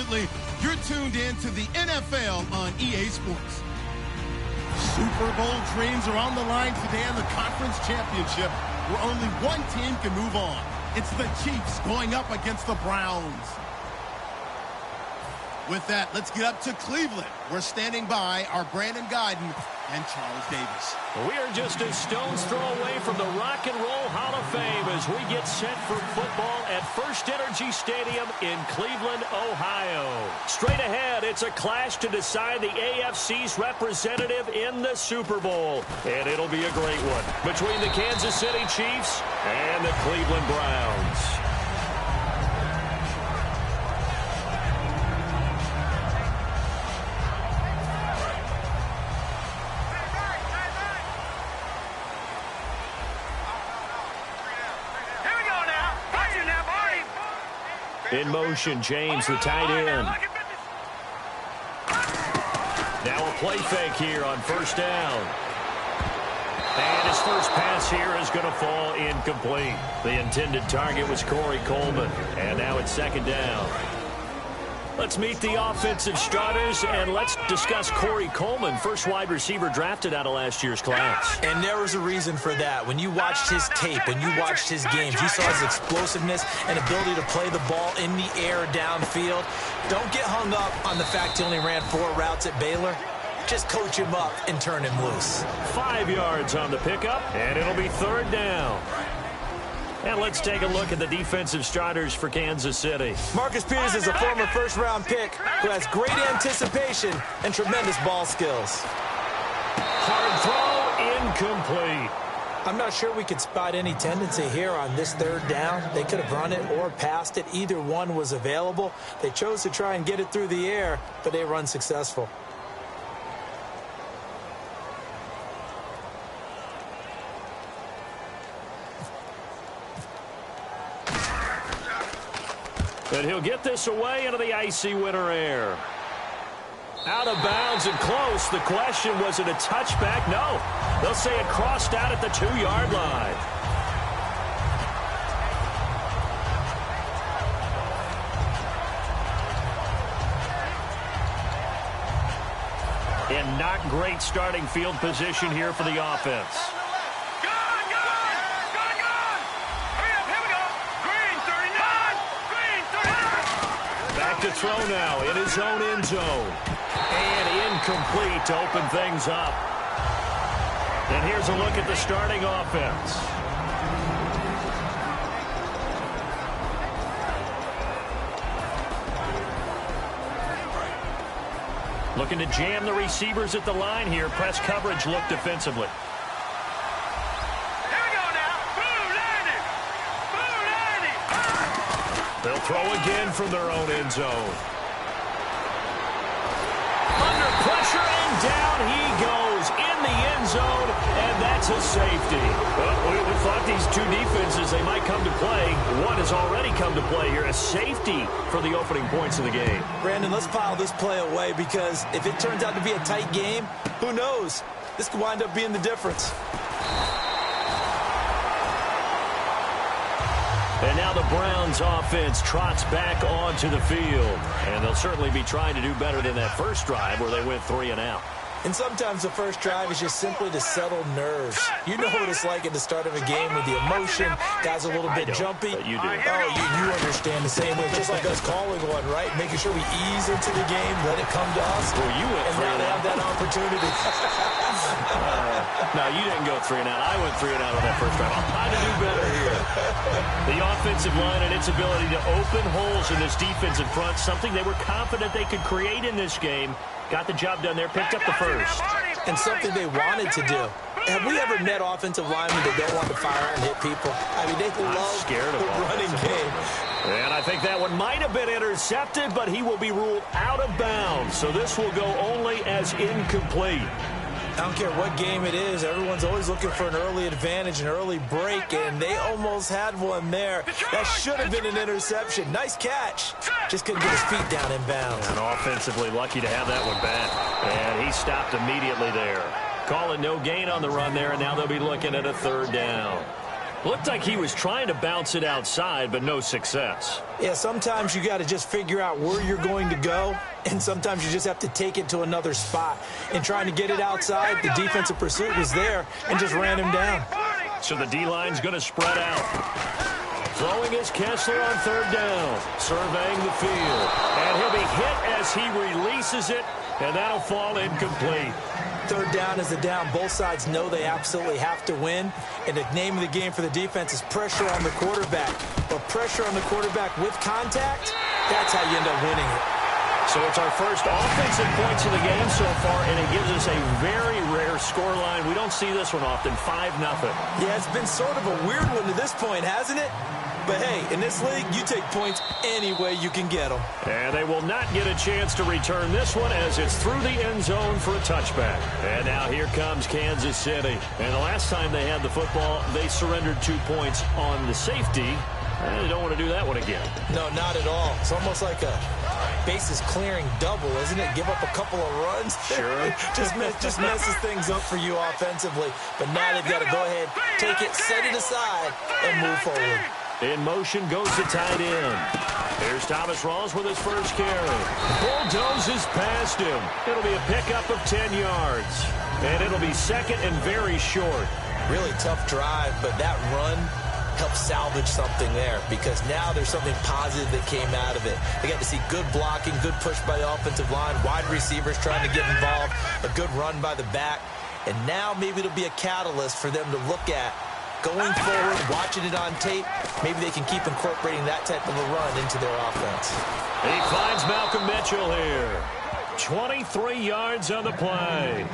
Absolutely. You're tuned in to the NFL on EA Sports. Super Bowl dreams are on the line today in the conference championship, where only one team can move on. It's the Chiefs going up against the Browns. With that, let's get up to Cleveland. We're standing by our Brandon Guyton and Charles Davis. We are just a stone's throw away from the Rock and Roll Hall of Fame as we get set for football at First Energy Stadium in Cleveland, Ohio. Straight ahead, it's a clash to decide the AFC's representative in the Super Bowl. And it'll be a great one between the Kansas City Chiefs and the Cleveland Browns. In motion, James, the tight end. Now a play fake here on first down. And his first pass here is going to fall incomplete. The intended target was Corey Coleman. And now it's second down. Let's meet the offensive starters, and let's discuss Corey Coleman, first wide receiver drafted out of last year's class. And there was a reason for that. When you watched his tape, when you watched his games, you saw his explosiveness and ability to play the ball in the air downfield. Don't get hung up on the fact he only ran 4 routes at Baylor. Just coach him up and turn him loose. 5 yards on the pickup, and it'll be third down. And let's take a look at the defensive starters for Kansas City. Marcus Peters is a former first-round pick who has great anticipation and tremendous ball skills. Hard throw, incomplete. I'm not sure we could spot any tendency here on this third down. They could have run it or passed it. Either one was available. They chose to try and get it through the air, but they were unsuccessful. And he'll get this away into the icy winter air. Out of bounds and close. The question, was it a touchback? No. They'll say it crossed out at the 2-yard line. And not great starting field position here for the offense. To throw now in his own end zone. And incomplete to open things up. And here's a look at the starting offense. Looking to jam the receivers at the line here. Press coverage look defensively. They'll throw again from their own end zone. Under pressure, and down he goes in the end zone, and that's a safety. Well, we thought these two defenses, they might come to play. One has already come to play here, a safety for the opening points of the game. Brandon, let's file this play away because if it turns out to be a tight game, who knows? This could wind up being the difference. And now the Browns offense trots back onto the field. And they'll certainly be trying to do better than that first drive where they went 3 and out. And sometimes the first drive is just simply to settle nerves. You know what it's like at the start of a game with the emotion. Guys a little bit jumpy. But you do. Oh, you understand the same way. Just like us calling one, right? Making sure we ease into the game, let it come to us. Well, you went and 3 now and they out. have that opportunity. No, you didn't go 3 and out. I went 3 and out on that first drive. I'm trying to do better here. The offensive line and its ability to open holes in this defensive front, something they were confident they could create in this game. Got the job done there, picked up the first. And something they wanted to do. Have we ever met offensive linemen that don't want to fire and hit people? I mean, they love the running game. And I think that one might have been intercepted, but he will be ruled out of bounds. So this will go only as incomplete. I don't care what game it is. Everyone's always looking for an early advantage, an early break, and they almost had one there. That should have been an interception. Nice catch. Just couldn't get his feet down in bounds. And offensively lucky to have that one back. And he stopped immediately there. Calling no gain on the run there, and now they'll be looking at a third down. Looked like he was trying to bounce it outside, but no success. Yeah, sometimes you got to just figure out where you're going to go, and sometimes you just have to take it to another spot. In trying to get it outside, the defensive pursuit was there and just ran him down. So the D-line's going to spread out. Throwing is Kessler on third down, surveying the field. And he'll be hit as he releases it, and that'll fall incomplete. Third down is a down. Both sides know they absolutely have to win. And the name of the game for the defense is pressure on the quarterback. But pressure on the quarterback with contact, that's how you end up winning it. So it's our first offensive points of the game so far, and it gives us a very rare scoreline. We don't see this one often, 5-0. Yeah, it's been sort of a weird one to this point, hasn't it? But, hey, in this league, you take points any way you can get them. And they will not get a chance to return this one as it's through the end zone for a touchback. And now here comes Kansas City. And the last time they had the football, they surrendered 2 points on the safety. And they don't want to do that one again. No, not at all. It's almost like a bases clearing double, isn't it? Give up a couple of runs. Sure. just messes things up for you offensively. But now they've got to go ahead, take it, set it aside, and move forward. In motion goes the tight end. Here's Thomas Rawls with his first carry. Bulldozes past him. It'll be a pickup of 10 yards. And it'll be second and very short. Really tough drive, but that run helped salvage something there because now there's something positive that came out of it. They got to see good blocking, good push by the offensive line, wide receivers trying to get involved, a good run by the back. And now maybe it'll be a catalyst for them to look at going forward, watching it on tape. Maybe they can keep incorporating that type of a run into their offense. He finds Malcolm Mitchell here. 23 yards on the play.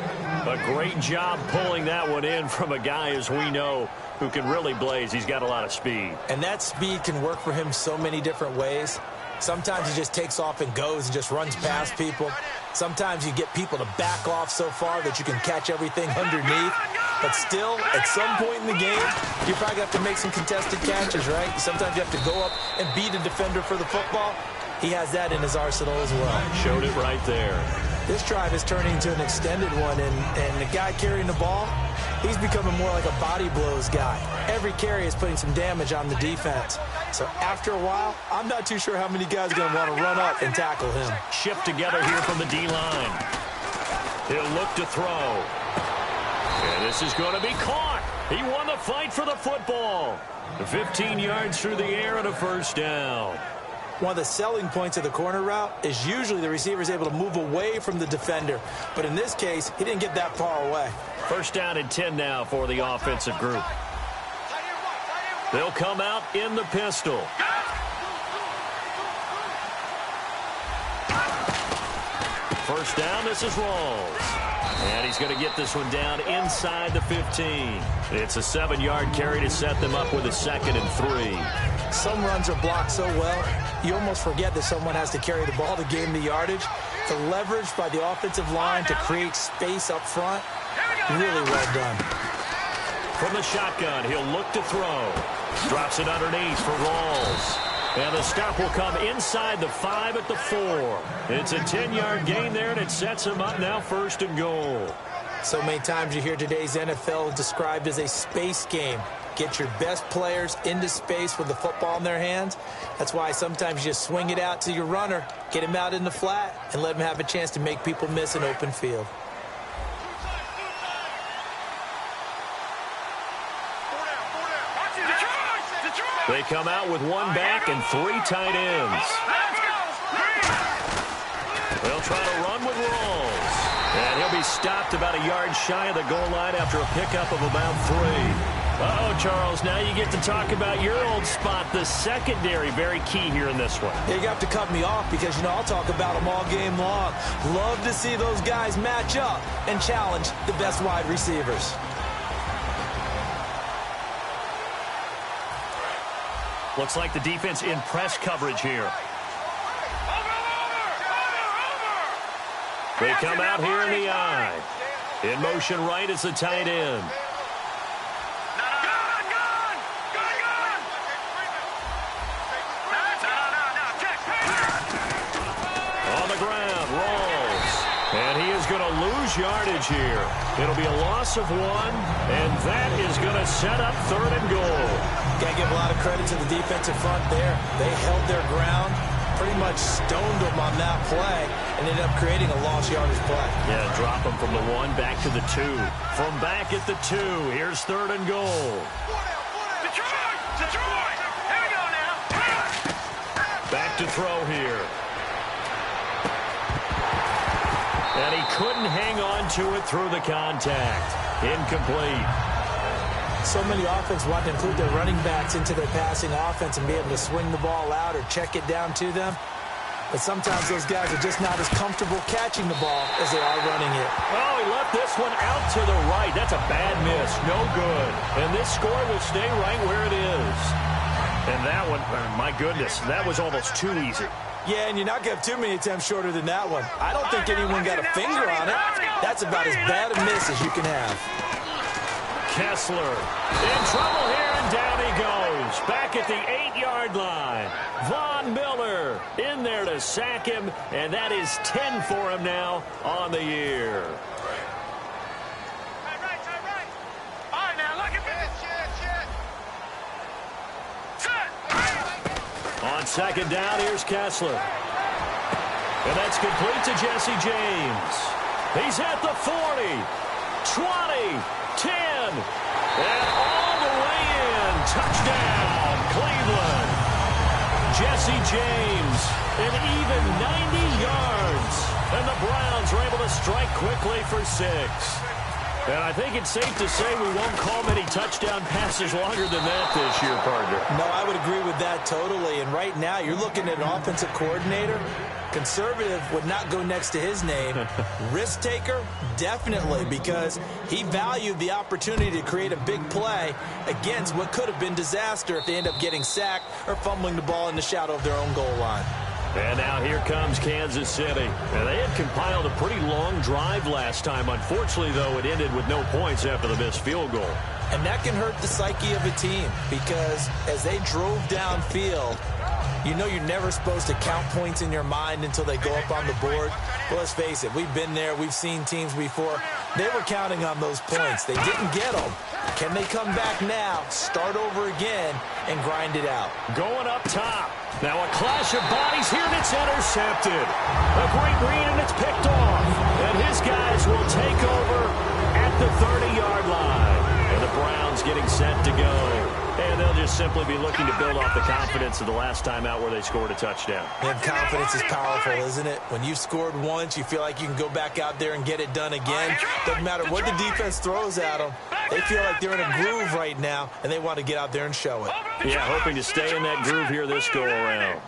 A great job pulling that one in from a guy, as we know, who can really blaze. He's got a lot of speed. And that speed can work for him so many different ways. Sometimes he just takes off and goes and just runs past people. Sometimes you get people to back off so far that you can catch everything underneath. But still, at some point in the game, you probably have to make some contested catches, right? Sometimes you have to go up and beat a defender for the football. He has that in his arsenal as well. Showed it right there. This drive is turning into an extended one, and the guy carrying the ball, he's becoming more like a body blows guy. Every carry is putting some damage on the defense. So after a while, I'm not too sure how many guys are going to want to run up and tackle him. Shift together here from the D-line. He'll look to throw. And this is going to be caught. He won the fight for the football. 15 yards through the air and a first down. One of the selling points of the corner route is usually the receiver is able to move away from the defender. But in this case, he didn't get that far away. First down and 10 now for the offensive group. They'll come out in the pistol. First down, this is Rawls. And he's going to get this one down inside the 15. It's a 7-yard carry to set them up with a 2nd and 3. Some runs are blocked so well, you almost forget that someone has to carry the ball to gain the yardage. The leverage by the offensive line to create space up front, really well done. From the shotgun, he'll look to throw. Drops it underneath for Rawls. And the stop will come inside the 5 at the 4. It's a 10-yard gain there, and it sets him up now 1st and goal. So many times you hear today's NFL described as a space game. Get your best players into space with the football in their hands. That's why sometimes you just swing it out to your runner, get him out in the flat, and let him have a chance to make people miss an open field. They come out with 1 back and 3 tight ends. They'll try to run with Rawls. And he'll be stopped about a yard shy of the goal line after a pickup of about 3. Uh-oh, Charles, now you get to talk about your old spot, the secondary. Very key here in this one. Yeah, you have to cut me off because, you know, I'll talk about them all game long. Love to see those guys match up and challenge the best wide receivers. Looks like the defense in press coverage here. They come out here in the eye. In motion right is the tight end. On the ground, Rawls. And he is going to lose yardage here. It'll be a loss of 1, and that is going to set up 3rd and goal. Got to give a lot of credit to the defensive front there. They held their ground, pretty much stoned them on that play, and ended up creating a lost yardage play. Yeah, drop them from the 1 back to the 2. From back at the 2, here's 3rd and goal. Detroit! Here we go now. Back to throw here. And he couldn't hang on to it through the contact. Incomplete. So many offenses want to include their running backs into their passing offense and be able to swing the ball out or check it down to them. But sometimes those guys are just not as comfortable catching the ball as they are running it. Oh, he left this one out to the right. That's a bad miss. No good. And this score will stay right where it is. And that one, my goodness, that was almost too easy. Yeah, and you're not going to have too many attempts shorter than that one. I don't think anyone got a finger on it. That's about as bad a miss as you can have. Kessler in trouble here, and down he goes. Back at the 8-yard line. Von Miller in there to sack him, and that is 10 for him now on the year. All right, now look at this. On 2nd down, here's Kessler. And that's complete to Jesse James. He's at the 40, 20, 10, and all the way in. Touchdown, Cleveland. Jesse James, an even 90 yards. And the Browns are able to strike quickly for 6. And I think it's safe to say we won't call many touchdown passes longer than that this year, partner. No, I would agree with that totally. And right now, you're looking at an offensive coordinator. Conservative would not go next to his name. Risk taker, definitely, because he valued the opportunity to create a big play against what could have been disaster if they end up getting sacked or fumbling the ball in the shadow of their own goal line. And now here comes Kansas City. And they had compiled a pretty long drive last time. Unfortunately, though, it ended with no points after the missed field goal. And that can hurt the psyche of a team because as they drove downfield, you know you're never supposed to count points in your mind until they go up on the board. Well, let's face it, we've been there. We've seen teams before. They were counting on those points. They didn't get them. Can they come back now, start over again, and grind it out? Going up top. Now a clash of bodies here, and it's intercepted. A great read, and it's picked off. And his guys will take over at the 30-yard line. And the Browns getting set to go. And they'll just simply be looking to build off the confidence of the last time out where they scored a touchdown. And confidence is powerful, isn't it? When you've scored once, you feel like you can go back out there and get it done again. Doesn't matter what the defense throws at them. They feel like they're in a groove right now, and they want to get out there and show it. Yeah, hoping to stay in that groove here this go-around.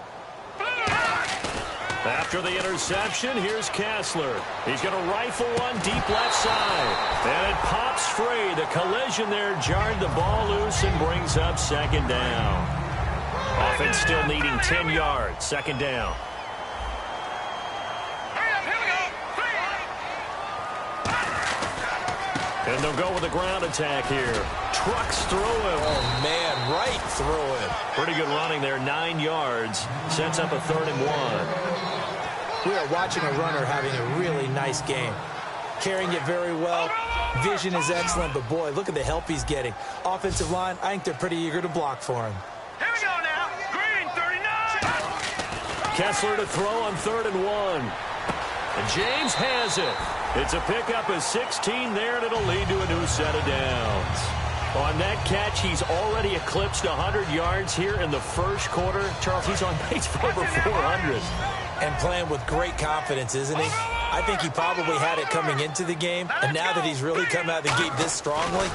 After the interception, here's Kessler. He's going to rifle one deep left side. And it pops free. The collision there jarred the ball loose and brings up 2nd down. Offense still needing 10 yards. 2nd down. And they'll go with a ground attack here. Trucks through him. Oh, man, right through him. Pretty good running there, 9 yards. Sets up a 3rd and 1. We are watching a runner having a really nice game. Carrying it very well. Vision is excellent, but boy, look at the help he's getting. Offensive line, I think they're pretty eager to block for him. Here we go now. Green, 39. Kessler to throw on 3rd and 1. And James has it. It's a pickup of 16 there, and it'll lead to a new set of downs. On that catch, he's already eclipsed 100 yards here in the first quarter. Charles, he's on pace for over 400. And playing with great confidence, isn't he? I think he probably had it coming into the game, and now that he's really come out of the gate this strongly,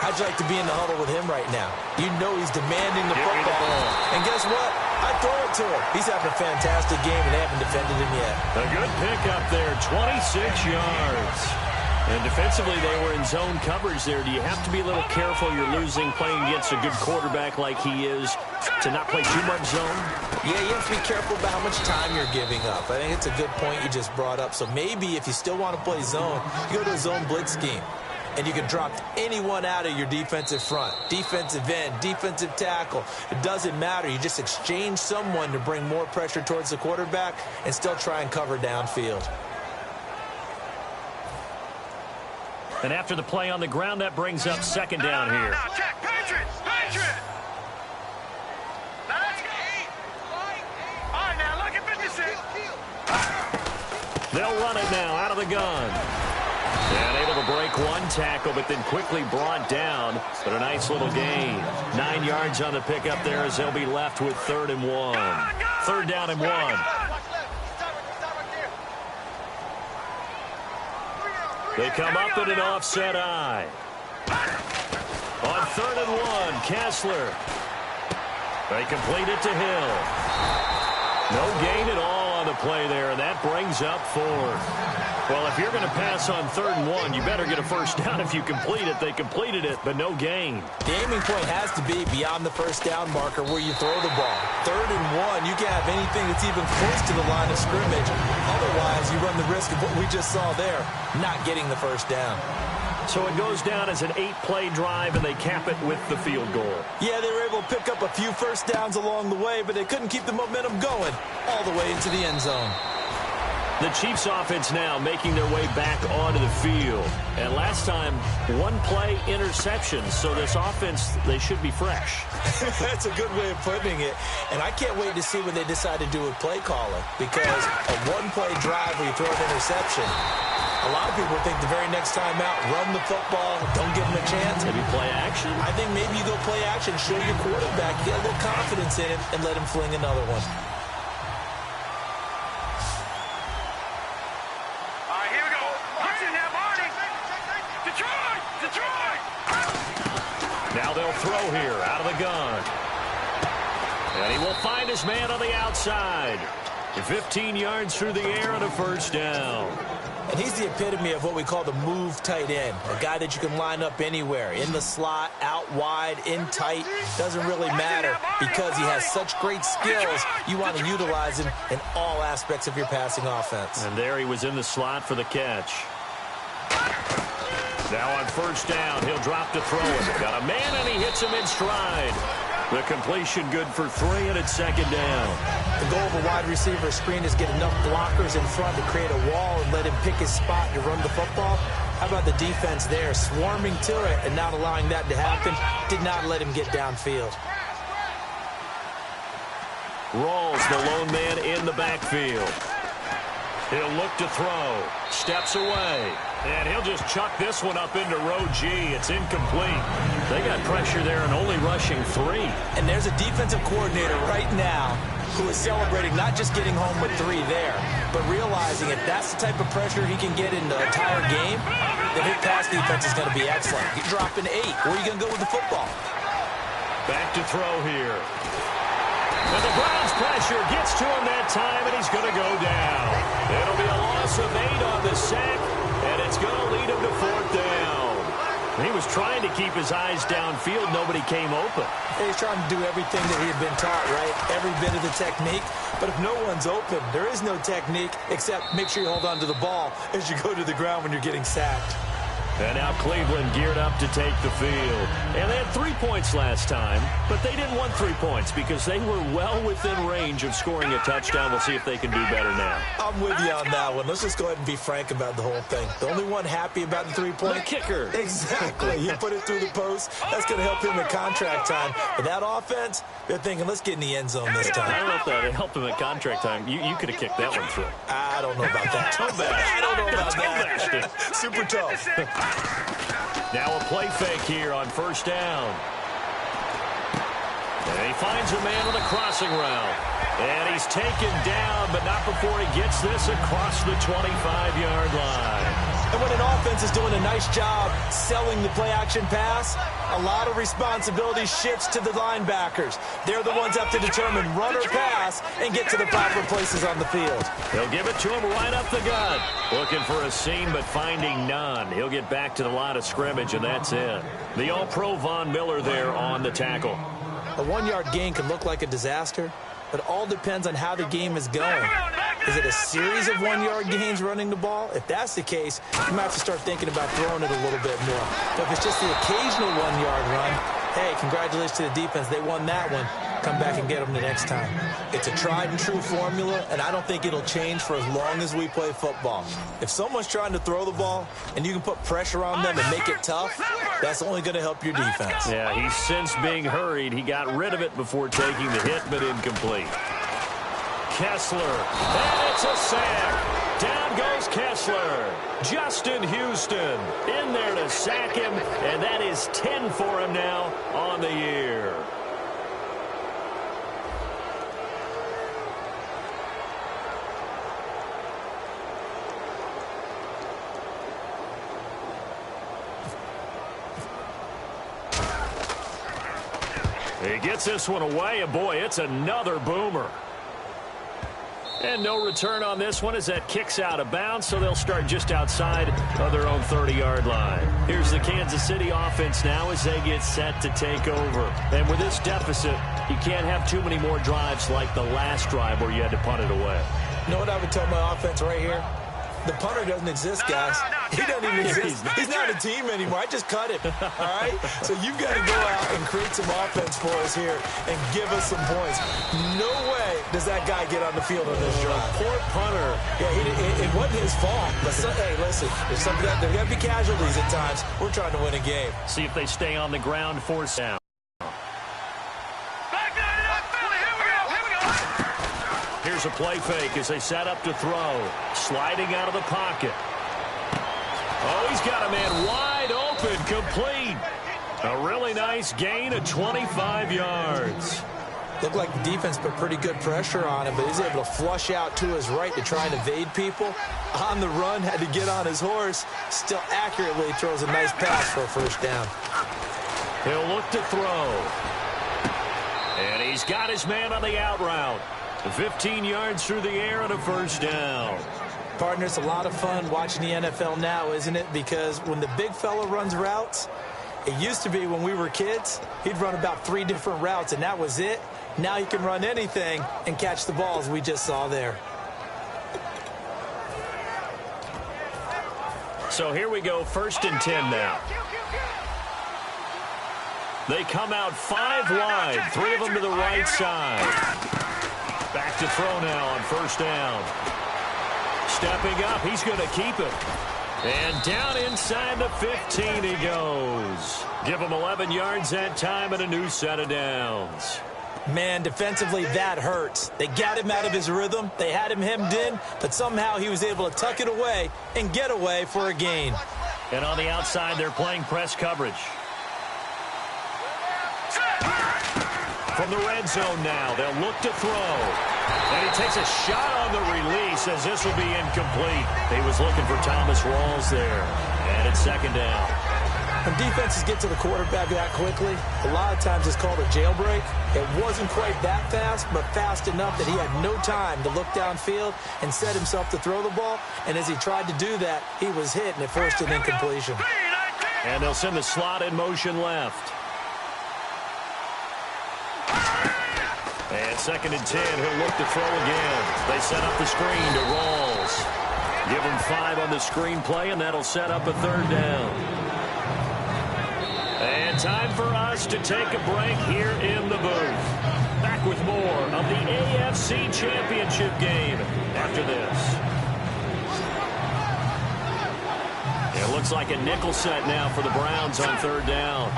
how'd you like to be in the huddle with him right now? You know he's demanding the football. And guess what? I throw it to him. He's having a fantastic game, and they haven't defended him yet. A good pickup there, 26 yards. And defensively, they were in zone coverage there. Do you have to be a little careful? You're losing, playing against a good quarterback like he is, to not play too much zone? Yeah, you have to be careful about how much time you're giving up. I think it's a good point you just brought up. So maybe if you still want to play zone, you go to a zone blitz scheme. And you can drop anyone out of your defensive front, defensive end, defensive tackle. It doesn't matter. You just exchange someone to bring more pressure towards the quarterback and still try and cover downfield. And after the play on the ground, that brings up second down here. Now, check. Patriots. Now, let's go. All right, now, look at 56. They'll run it now out of the gun. And able to break one tackle, but then quickly brought down. But a nice little gain. 9 yards on the pickup there as they'll be left with 3rd and 1. 3rd down and 1. They come up in an offset eye. On 3rd and 1, Kessler. They complete it to Hill. No gain at all on the play there, and that brings up 4th. Well, if you're going to pass on 3rd and 1, you better get a first down if you complete it. They completed it, but no gain. The aiming point has to be beyond the first down marker where you throw the ball. 3rd and 1, you can't have anything that's even close to the line of scrimmage. Otherwise, you run the risk of what we just saw there, not getting the first down. So it goes down as an 8-play drive, and they cap it with the field goal. Yeah, they were able to pick up a few first downs along the way, but they couldn't keep the momentum going all the way into the end zone. The Chiefs offense now making their way back onto the field. And last time, 1-play interception. So this offense, they should be fresh. That's a good way of putting it. And I can't wait to see what they decide to do with play calling. Because a 1-play drive where you throw an interception, a lot of people think the very next time out, run the football, don't give them a chance. Maybe play action? I think maybe you go play action, show your quarterback, get a little confidence in him, and let him fling another one. Now they'll throw here out of the gun. And he will find his man on the outside. 15 yards through the air and a first down. And he's the epitome of what we call the move tight end. A guy that you can line up anywhere. In the slot, out wide, in tight. Doesn't really matter because he has such great skills. You want to utilize him in all aspects of your passing offense. And there he was in the slot for the catch. Now on first down, he'll drop to throw it. Got a man, and he hits him in stride. The completion good for 3, and it's second down. The goal of a wide receiver screen is get enough blockers in front to create a wall and let him pick his spot to run the football. How about the defense there, swarming to it and not allowing that to happen? Did not let him get downfield. Rawls, the lone man in the backfield. He'll look to throw. Steps away. And he'll just chuck this one up into row G. It's incomplete. They got pressure there and only rushing 3. And there's a defensive coordinator right now who is celebrating not just getting home with 3 there, but realizing if that's the type of pressure he can get in the entire game, then his pass defense is going to be excellent. You're dropping 8. Where are you going to go with the football? Back to throw here. And the Browns pressure gets to him that time, and he's going to go down. It'll be a loss of 8 on the sack, and it's going to lead him to 4th down. He was trying to keep his eyes downfield. Nobody came open. He's trying to do everything that he had been taught, right? Every bit of the technique. But if no one's open, there is no technique except make sure you hold on to the ball as you go to the ground when you're getting sacked. And now Cleveland geared up to take the field. And they had 3 points last time, but they didn't want 3 points because they were well within range of scoring a touchdown. We'll see if they can do better now. I'm with you on that one. Let's just go ahead and be frank about the whole thing. The only one happy about the 3-point. The kicker. Exactly. You put it through the post. That's going to help him at contract time. But that offense, they're thinking, let's get in the end zone this time. I don't know if that helped him at contract time. You could have kicked that one through. I don't know about that. I don't know about that. Super tough. Now a play fake here on first down. And he finds a man on the crossing route. And he's taken down, but not before he gets this across the 25-yard line. And when an offense is doing a nice job selling the play-action pass, a lot of responsibility shifts to the linebackers. They're the ones that have to determine run or pass and get to the proper places on the field. He'll give it to him right up the gut. Looking for a seam, but finding none. He'll get back to the line of scrimmage, and that's it. The All-Pro Von Miller there on the tackle. A 1-yard gain can look like a disaster, but it all depends on how the game is going. Is it a series of 1-yard gains running the ball? If that's the case, you might have to start thinking about throwing it a little bit more. But if it's just the occasional 1-yard run, hey, congratulations to the defense. They won that one. come back and get them the next time. It's a tried and true formula, and I don't think it'll change for as long as we play football. If someone's trying to throw the ball and you can put pressure on them and make it tough, that's only going to help your defense. Yeah, he's since being hurried. He got rid of it before taking the hit, but incomplete. Kessler, and it's a sack. Down goes Kessler. Justin Houston in there to sack him, and that is 10 for him now on the year. He gets this one away, and boy, it's another boomer. And no return on this one as that kicks out of bounds, so they'll start just outside of their own 30-yard line. Here's the Kansas City offense now as they get set to take over. And with this deficit, you can't have too many more drives like the last drive where you had to punt it away. You know what I would tell my offense right here? The punter doesn't exist, guys. He doesn't even exist. He's not a team anymore. I just cut him, all right? So you've got to go out and create some offense for us here and give us some points. No way does that guy get on the field on this drive. Poor punter. Yeah, it wasn't his fault. But hey, listen, there's there got to be casualties at times. We're trying to win a game. See if they stay on the ground, force down. Here's a play fake as they set up to throw. Sliding out of the pocket. Oh, he's got a man wide open, complete. A really nice gain of 25 yards. Looked like the defense put pretty good pressure on him, but he's able to flush out to his right to try and evade people. On the run, had to get on his horse. Still accurately throws a nice pass for a first down. He'll look to throw. And he's got his man on the out route. 15 yards through the air and a first down. Partner, it's a lot of fun watching the NFL now, isn't it? Because when the big fella runs routes, it used to be when we were kids, he'd run about 3 different routes, and that was it. Now he can run anything and catch the balls we just saw there. So here we go, 1st and 10 now. They come out 5 wide, 3 of them to the right side. Back to throw now on first down. Stepping up, he's going to keep it. And down inside the 15 he goes. Give him 11 yards that time and a new set of downs. Man, defensively, that hurts. They got him out of his rhythm. They had him hemmed in, but somehow he was able to tuck it away and get away for a gain. And on the outside, they're playing press coverage. From the red zone now, they'll look to throw. And he takes a shot on the release as this will be incomplete. He was looking for Thomas Rawls there. And it's 2nd down. When defenses get to the quarterback that quickly, a lot of times it's called a jailbreak. It wasn't quite that fast, but fast enough that he had no time to look downfield and set himself to throw the ball. And as he tried to do that, he was hit and it forced an incompletion. And they'll send the slot in motion left. And 2nd and 10, he'll look to throw again. They set up the screen to Rawls. Give him 5 on the screen play, and that'll set up a 3rd down. And time for us to take a break here in the booth. Back with more of the AFC Championship game after this. It looks like a nickel set now for the Browns on 3rd down.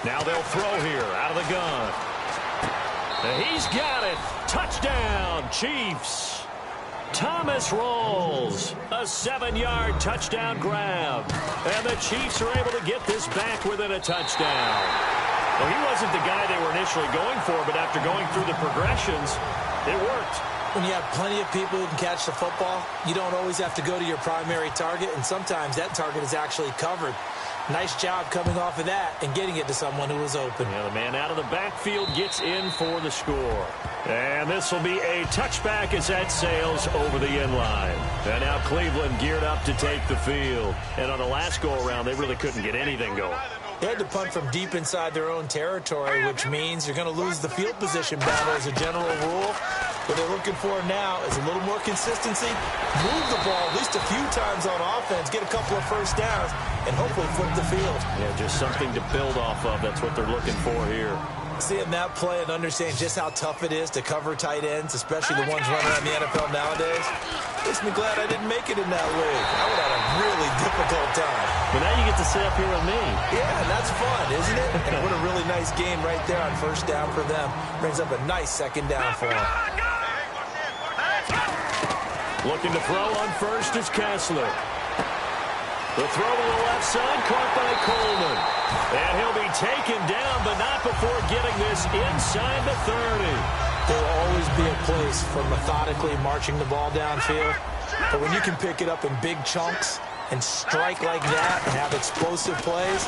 Now they'll throw here out of the gun. And he's got it. Touchdown, Chiefs. Thomas Rawls, a 7-yard touchdown grab. And the Chiefs are able to get this back within a touchdown. Well, he wasn't the guy they were initially going for, but after going through the progressions, it worked. When you have plenty of people who can catch the football, you don't always have to go to your primary target, and sometimes that target is actually covered. Nice job coming off of that and getting it to someone who was open. Yeah, the man out of the backfield gets in for the score. And this will be a touchback as that sails over the end line. And now Cleveland geared up to take the field. And on the last go-around, they really couldn't get anything going. They had to punt from deep inside their own territory, which means you're going to lose the field position battle as a general rule. What they're looking for now is a little more consistency, move the ball at least a few times on offense, get a couple of first downs, and hopefully flip the field. Yeah, just something to build off of. That's what they're looking for here. Seeing that play and understanding just how tough it is to cover tight ends, especially the ones running around the NFL nowadays, makes me glad I didn't make it in that league. I would have had a really difficult time. But now you get to sit up here with me. Yeah, that's fun, isn't it? And what a really nice game right there on first down for them. Brings up a nice second down for them. Looking to throw on first is Kessler. The throw to the left side, caught by Coleman. And he'll be taken down, but not before getting this inside the 30. There will always be a place for methodically marching the ball downfield. But when you can pick it up in big chunks and strike like that and have explosive plays,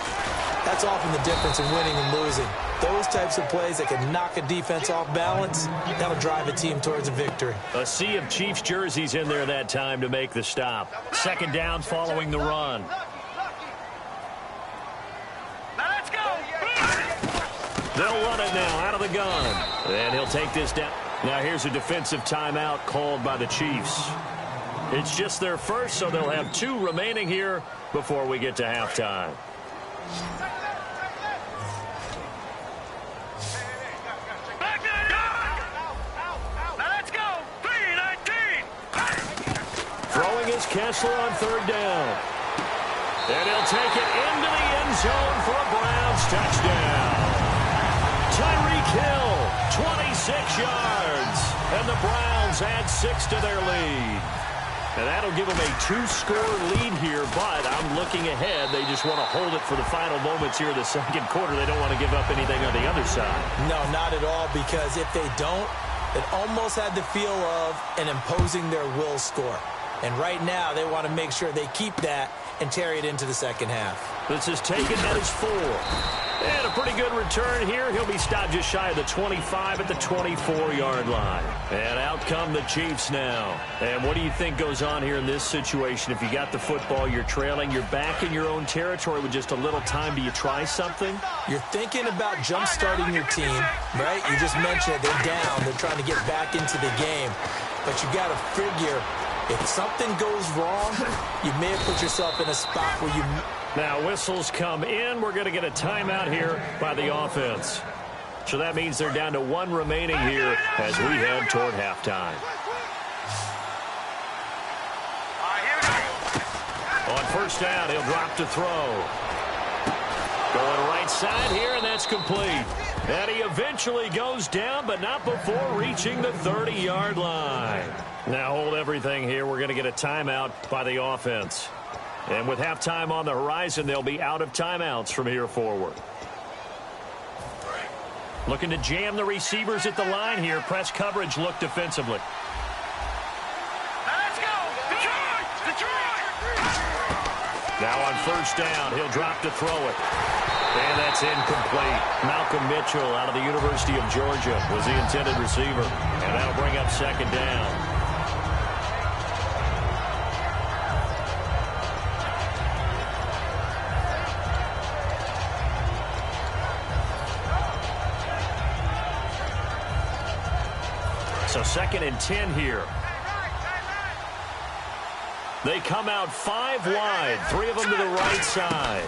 that's often the difference in winning and losing. Those types of plays that can knock a defense off balance, that'll drive a team towards a victory. A sea of Chiefs jerseys in there that time to make the stop. Second down following the run. Let's go. They'll run it now out of the gun. And he'll take this down. Now here's a defensive timeout called by the Chiefs. It's just their first, so they'll have 2 remaining here before we get to halftime. Let's go. 3-19. Throwing is Kessler on third down. And he'll take it into the end zone for a Browns touchdown. Tyreek Hill, 26 yards. And the Browns add 6 to their lead. And that'll give them a 2-score lead here, but I'm looking ahead. They just want to hold it for the final moments here in the second quarter. They don't want to give up anything on the other side. No, not at all, because if they don't, it almost had the feel of an imposing their will score. And right now, they want to make sure they keep that and carry it into the second half. This is taken at his 4. And a pretty good return here. He'll be stopped just shy of the 25 at the 24-yard line. And out come the Chiefs now. And what do you think goes on here in this situation? If you got the football, you're trailing, you're back in your own territory with just a little time. Do you try something? You're thinking about jump-starting your team, right? You just mentioned it. They're down. They're trying to get back into the game. But you got to figure, if something goes wrong, you may have put yourself in a spot where you... Now whistles come in. We're going to get a timeout here by the offense. So that means they're down to 1 remaining here as we head toward halftime. On first down, he'll drop to throw. Going right side here, and that's complete. And he eventually goes down, but not before reaching the 30-yard line. Now hold everything here. We're going to get a timeout by the offense. And with halftime on the horizon, they'll be out of timeouts from here forward. Looking to jam the receivers at the line here. Press coverage look defensively. Let's go. Detroit. Detroit. Now on first down, he'll drop to throw it. And that's incomplete. Malcolm Mitchell out of the University of Georgia was the intended receiver. And that'll bring up second down. So second and 10 here. They come out 5 wide, 3 of them to the right side.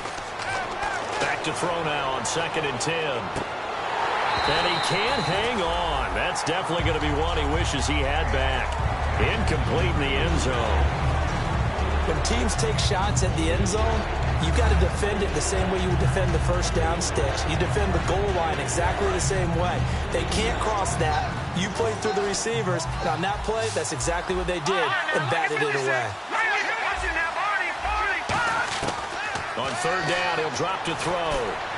Back to throw now on second and 10. And he can't hang on. That's definitely going to be one he wishes he had back. Incomplete in the end zone. When teams take shots at the end zone, you've got to defend it the same way you would defend the first down stitch. You defend the goal line exactly the same way. They can't cross that. You play through the receivers. And on that play, that's exactly what they did and batted it away. On third down, he'll drop to throw.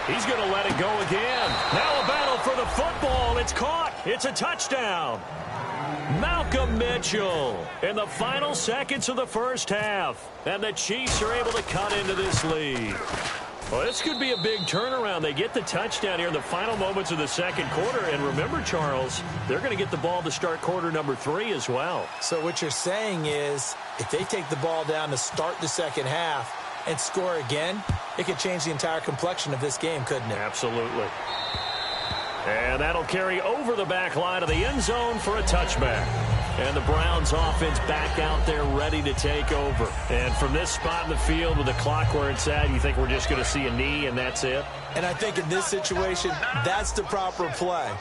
He's going to let it go again. Now a battle for the football. It's caught. It's a touchdown. Malcolm Mitchell in the final seconds of the first half. And the Chiefs are able to cut into this lead. Well, this could be a big turnaround. They get the touchdown here in the final moments of the second quarter. And remember, Charles, they're going to get the ball to start quarter number 3 as well. So what you're saying is if they take the ball down to start the second half, and score again, it could change the entire complexion of this game, couldn't it? Absolutely. And that'll carry over the back line of the end zone for a touchback. And the Browns offense back out there ready to take over. And from this spot in the field with the clock where it's at, you think we're just going to see a knee and that's it? And I think in this situation, that's the proper play.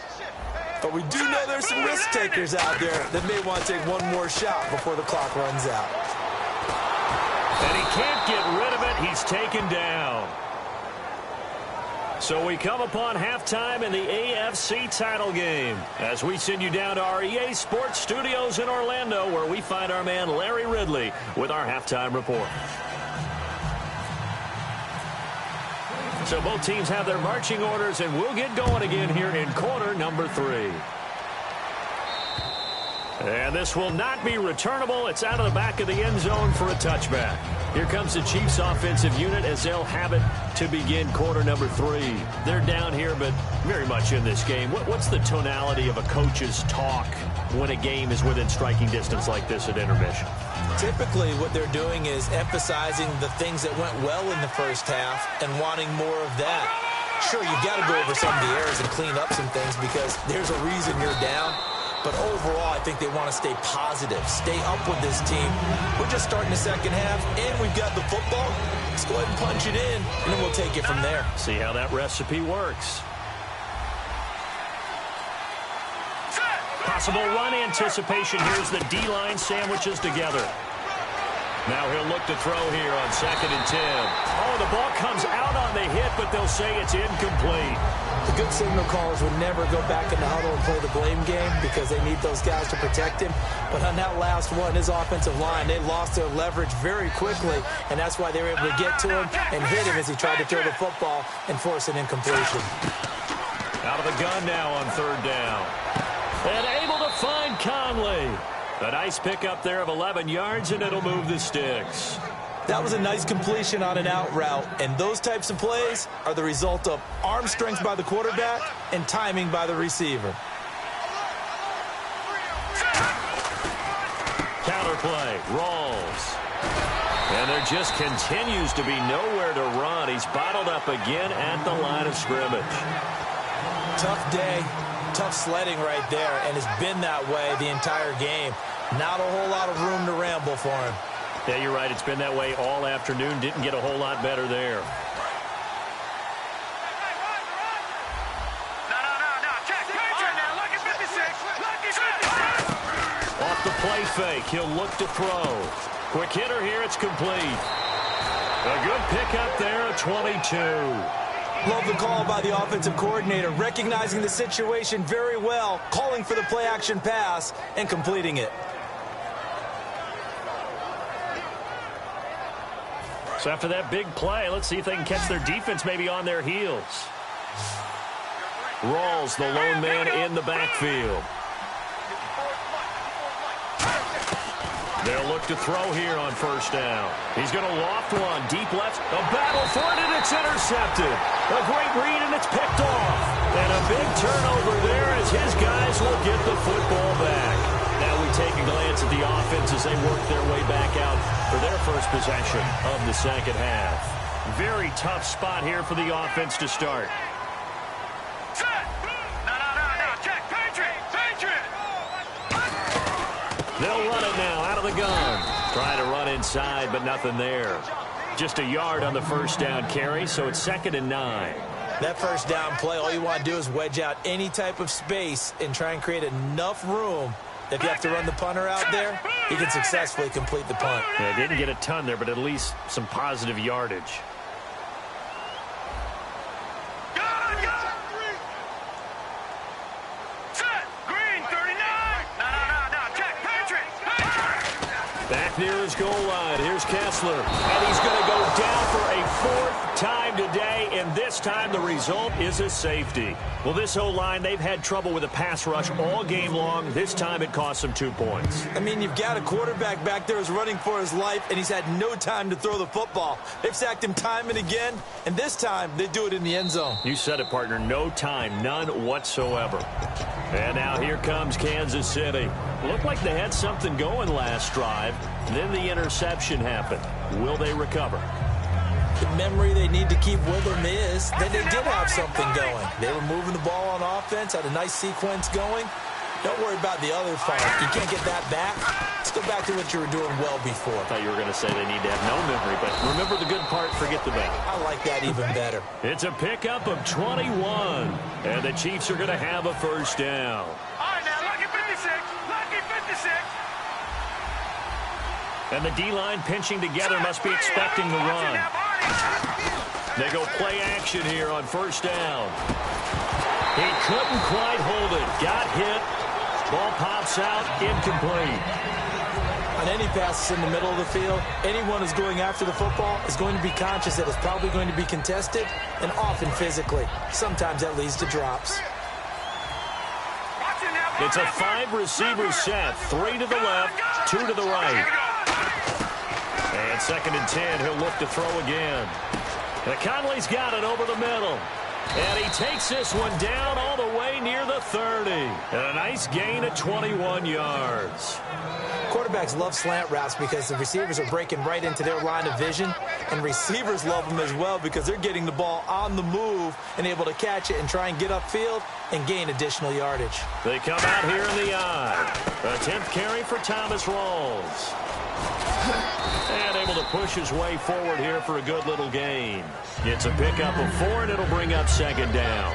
But we do know there's some risk takers out there that may want to take one more shot before the clock runs out. And he can't get rid of it. He's taken down. So we come upon halftime in the AFC title game as we send you down to our EA Sports Studios in Orlando, where we find our man Larry Ridley with our halftime report. So both teams have their marching orders, and we'll get going again here in quarter number 3. And this will not be returnable. It's out of the back of the end zone for a touchback. Here comes the Chiefs offensive unit as they'll have it to begin quarter number 3. They're down here, but very much in this game. What's the tonality of a coach's talk when a game is within striking distance like this at intermission? Typically, what they're doing is emphasizing the things that went well in the first half and wanting more of that. Sure, you've got to go over some of the errors and clean up some things because there's a reason you're down. But overall, I think they want to stay positive, stay up with this team. We're just starting the second half, and we've got the football. Let's go ahead and punch it in, and then we'll take it from there. See how that recipe works. Possible run anticipation. Here's the D-line sandwiches together. Now he'll look to throw here on 2nd and 10. Oh, the ball comes out on the hit, but they'll say it's incomplete. The good signal callers would never go back in the huddle and play the blame game because they need those guys to protect him. But on that last one, his offensive line, they lost their leverage very quickly, and that's why they were able to get to him and hit him as he tried to throw the football and force an incompletion. Out of the gun now on 3rd down. And able to find Conley. A nice pickup there of 11 yards, and it'll move the sticks. That was a nice completion on an out route, and those types of plays are the result of arm strength by the quarterback and timing by the receiver. Counterplay, rolls. And there just continues to be nowhere to run. He's bottled up again at the line of scrimmage. Tough day, tough sledding right there, and it's been that way the entire game. Not a whole lot of room to ramble for him. Yeah, you're right. It's been that way all afternoon. Didn't get a whole lot better there. No. Check. Now look at 56. Off the play fake. He'll look to throw. Quick hitter here. It's complete. A good pickup there at 22. Love the call by the offensive coordinator, recognizing the situation very well, calling for the play-action pass, and completing it. So after that big play, let's see if they can catch their defense maybe on their heels. Rawls, the lone man in the backfield. They'll look to throw here on 1st down. He's going to loft one. Deep left. A battle for it, and it's intercepted. A great read, and it's picked off. And a big turnover there as his guys will get the football back. Now we take a glance at the offense as they work their way back out for their first possession of the second half. Very tough spot here for the offense to start. No. Check. Patriot. They'll run it now out of the gun. Trying to run inside, but nothing there. Just a yard on the 1st down carry, so it's 2nd and 9. That 1st down play, all you want to do is wedge out any type of space and try and create enough room. If you have to run the punter out there, he can successfully complete the punt. Yeah, didn't get a ton there, but at least some positive yardage. Green 39. No. Check. Patriot. Back near his goal line. Here's Kessler. And he's going to go down for a 4th time today, and this time the result is a safety. Well, this whole line, they've had trouble with a pass rush all game long. This time it cost them 2 points. I mean, you've got a quarterback back there who's running for his life, and he's had no time to throw the football. They've sacked him time and again, and this time they do it in the end zone. You said it, partner. No time, none whatsoever. And now here comes Kansas City. Looked like they had something going last drive. Then the interception happened. Will they recover? The memory they need to keep with them is that they did have something going. They were moving the ball on offense, had a nice sequence going. Don't worry about the other part. You can't get that back. Let's go back to what you were doing well before. I thought you were going to say they need to have no memory, but remember the good part, forget the bad. I like that even better. It's a pickup of 21, and the Chiefs are going to have a first down. All right, now, lucky 56. Lucky 56. And the D-line pinching together must be expecting the run. They go play action here on first down. He couldn't quite hold it. Got hit. Ball pops out, incomplete. On any passes in the middle of the field, anyone who's going after the football is going to be conscious that it's probably going to be contested, and often physically. Sometimes that leads to drops. It's a 5-receiver set. 3 to the left, 2 to the right. And 2nd and 10, he'll look to throw again. And Conley's got it over the middle. And he takes this one down all the way near the 30. And a nice gain of 21 yards. Quarterbacks love slant routes because the receivers are breaking right into their line of vision. And receivers love them as well because they're getting the ball on the move and able to catch it and try and get upfield and gain additional yardage. They come out here in the eye. A 10th carry for Thomas Rawls. And able to push his way forward here for a good little gain. It's a pickup of 4, and it'll bring up 2nd down.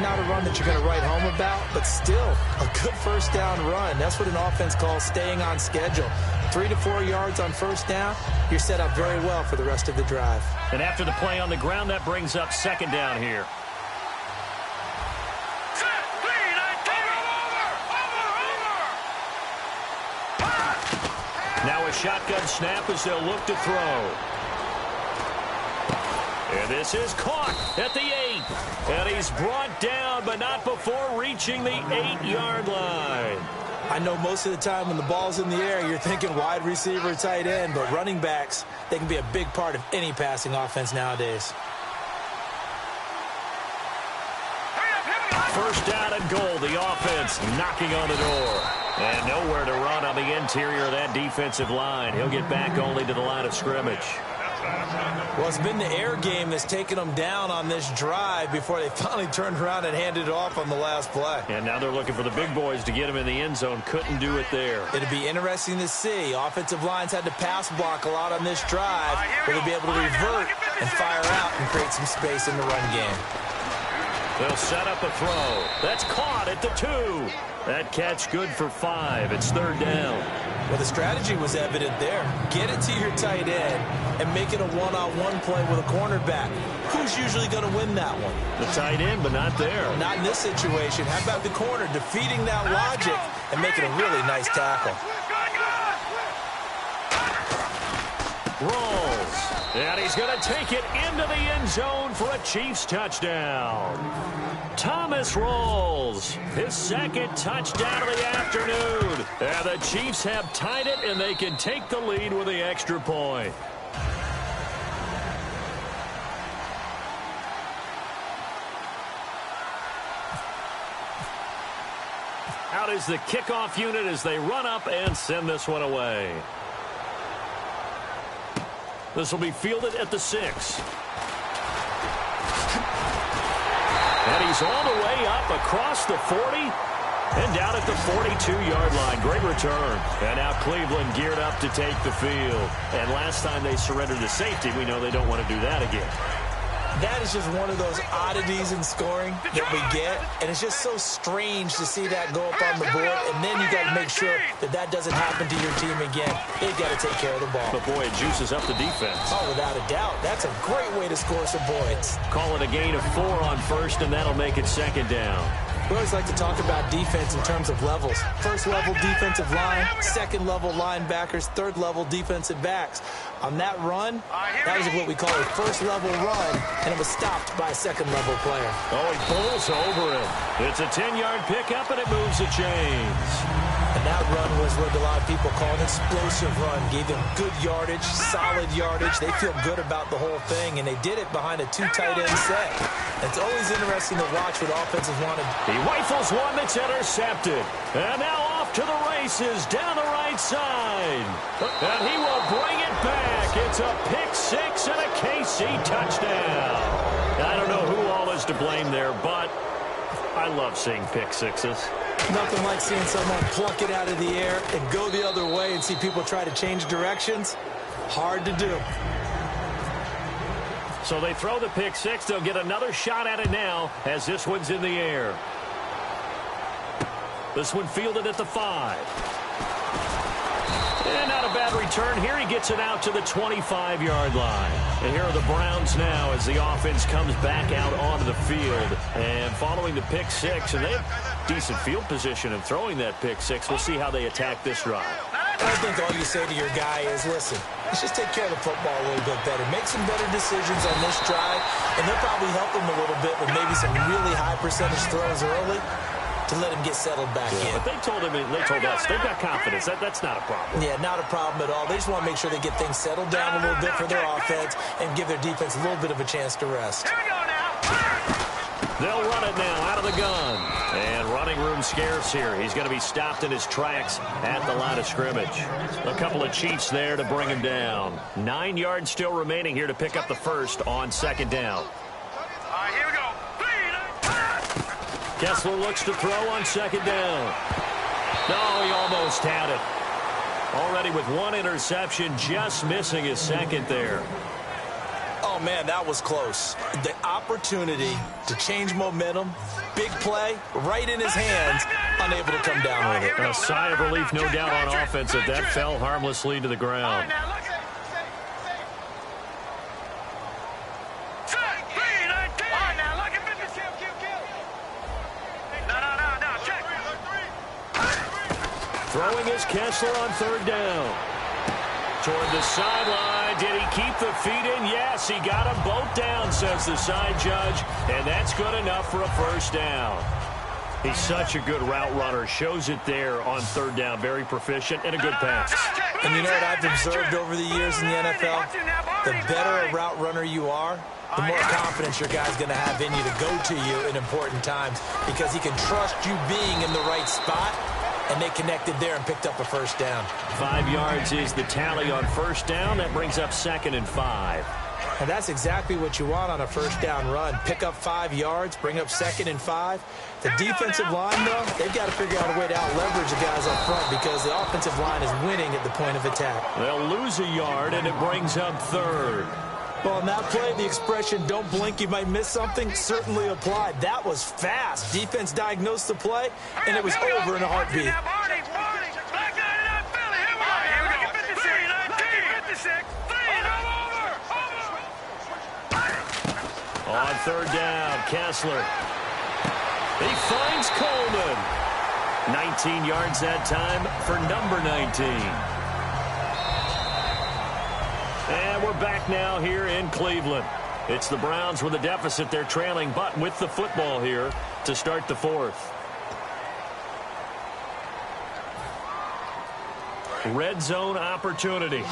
Not a run that you're going to write home about, but still a good first down run. That's what an offense calls staying on schedule. 3 to 4 yards on first down, you're set up very well for the rest of the drive. And after the play on the ground, that brings up 2nd down here. Now a shotgun snap as they'll look to throw. And this is caught at the 8. And he's brought down, but not before reaching the 8-yard line. I know most of the time when the ball's in the air, you're thinking wide receiver, tight end, but running backs, they can be a big part of any passing offense nowadays. First down and goal, the offense knocking on the door. And nowhere to run on the interior of that defensive line. He'll get back only to the line of scrimmage. Well, it's been the air game that's taken them down on this drive before they finally turned around and handed it off on the last play. And now they're looking for the big boys to get him in the end zone. Couldn't do it there. It'll be interesting to see. Offensive lines had to pass block a lot on this drive. Will they be able to revert and fire out and create some space in the run game? They'll set up a throw. That's caught at the 2. That catch good for 5. It's 3rd down. Well, the strategy was evident there. Get it to your tight end and make it a one-on-one play with a cornerback. Who's usually going to win that one? The tight end, but not there. Not in this situation. How about the corner defeating that logic and making a really nice tackle? Rolls. And he's going to take it into the end zone for a Chiefs touchdown. Thomas Rawls, his 2nd touchdown of the afternoon. And the Chiefs have tied it, and they can take the lead with the extra point. Out is the kickoff unit as they run up and send this one away. This will be fielded at the 6. And he's all the way up across the 40 and down at the 42-yard line. Great return. And now Cleveland geared up to take the field. And last time they surrendered to safety, we know they don't want to do that again. That is just one of those oddities in scoring that we get, and it's just so strange to see that go up on the board, and then you got to make sure that that doesn't happen to your team again. They've got to take care of the ball. But, boy, it juices up the defense. Oh, without a doubt. That's a great way to score some points. Call it a gain of 4 on first, and that'll make it 2nd down. We always like to talk about defense in terms of levels. First level defensive line, second level linebackers, third level defensive backs. On that run, that was what we call a first level run, and it was stopped by a second level player. Oh, he pulls over it. It's a 10-yard pickup, and it moves the chains. And that run was what a lot of people call an explosive run. Gave them good yardage, solid yardage. They feel good about the whole thing, and they did it behind a 2 tight end set. It's always interesting to watch what offenses want to do. He rifles one that's intercepted. And now off to the races down the right side. And he will bring it back. It's a pick six and a KC touchdown. I don't know who all is to blame there, but I love seeing pick sixes. Nothing like seeing someone pluck it out of the air and go the other way and see people try to change directions. Hard to do. So they throw the pick six. They'll get another shot at it now as this one's in the air. This one fielded at the 5. And not a bad return here. He gets it out to the 25-yard line. And here are the Browns now as the offense comes back out onto the field. And following the pick six, and they have decent field position in throwing that pick six. We'll see how they attack this drive. I think all you say to your guy is, listen, let's just take care of the football a little bit better. Make some better decisions on this drive, and they'll probably help him a little bit with maybe some really high percentage throws early to let him get settled back in. But they told us they've got confidence. That's not a problem. Yeah, not a problem at all. They just want to make sure they get things settled down a little bit for their offense and give their defense a little bit of a chance to rest. Here we go now. They'll run it now out of the gun. And running room scarce here. He's going to be stopped in his tracks at the line of scrimmage. A couple of cheats there to bring him down. 9 yards still remaining here to pick up the first on second down. All right, here we go. Kessler looks to throw on second down. No, he almost had it. Already with one interception, just missing his second there. Oh, man, that was close. The opportunity to change momentum, big play, right in his hands, unable to come down with it. A sigh of relief, no doubt, on offense if that fell harmlessly to the ground. Throwing is Kessler on third down. Toward the sideline. Did he keep the feet in? Yes, he got them both down, says the side judge. And that's good enough for a first down. He's such a good route runner. Shows it there on third down. Very proficient and a good pass. And you know what I've observed over the years in the NFL? The better a route runner you are, the more confidence your guy's going to have in you to go to you in important times because he can trust you being in the right spot. And they connected there and picked up a first down. 5 yards is the tally on first down. That brings up 2nd and 5. And that's exactly what you want on a first down run. Pick up 5 yards, bring up 2nd and 5. The defensive line, though, they've got to figure out a way to out-leverage the guys up front because the offensive line is winning at the point of attack. They'll lose a yard, and it brings up 3rd. Well, on that play, the expression, don't blink, you might miss something, certainly applied. That was fast. Defense diagnosed the play, and it was over in a heartbeat. On third down, Kessler. He finds Coleman. 19 yards that time for number 19. And we're back now here in Cleveland. It's the Browns with a deficit. They're trailing, but with the football here to start the 4th. Red zone opportunity.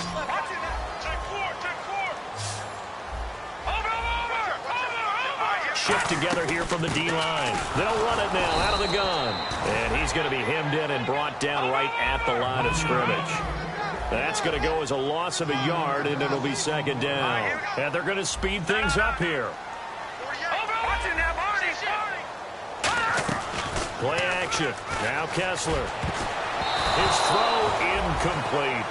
Shift together here from the D-line. They'll run it now out of the gun. And he's going to be hemmed in and brought down right at the line of scrimmage. That's going to go as a loss of a yard, and it'll be 2nd down. And they're going to speed things up here. Play action. Now Kessler. His throw incomplete.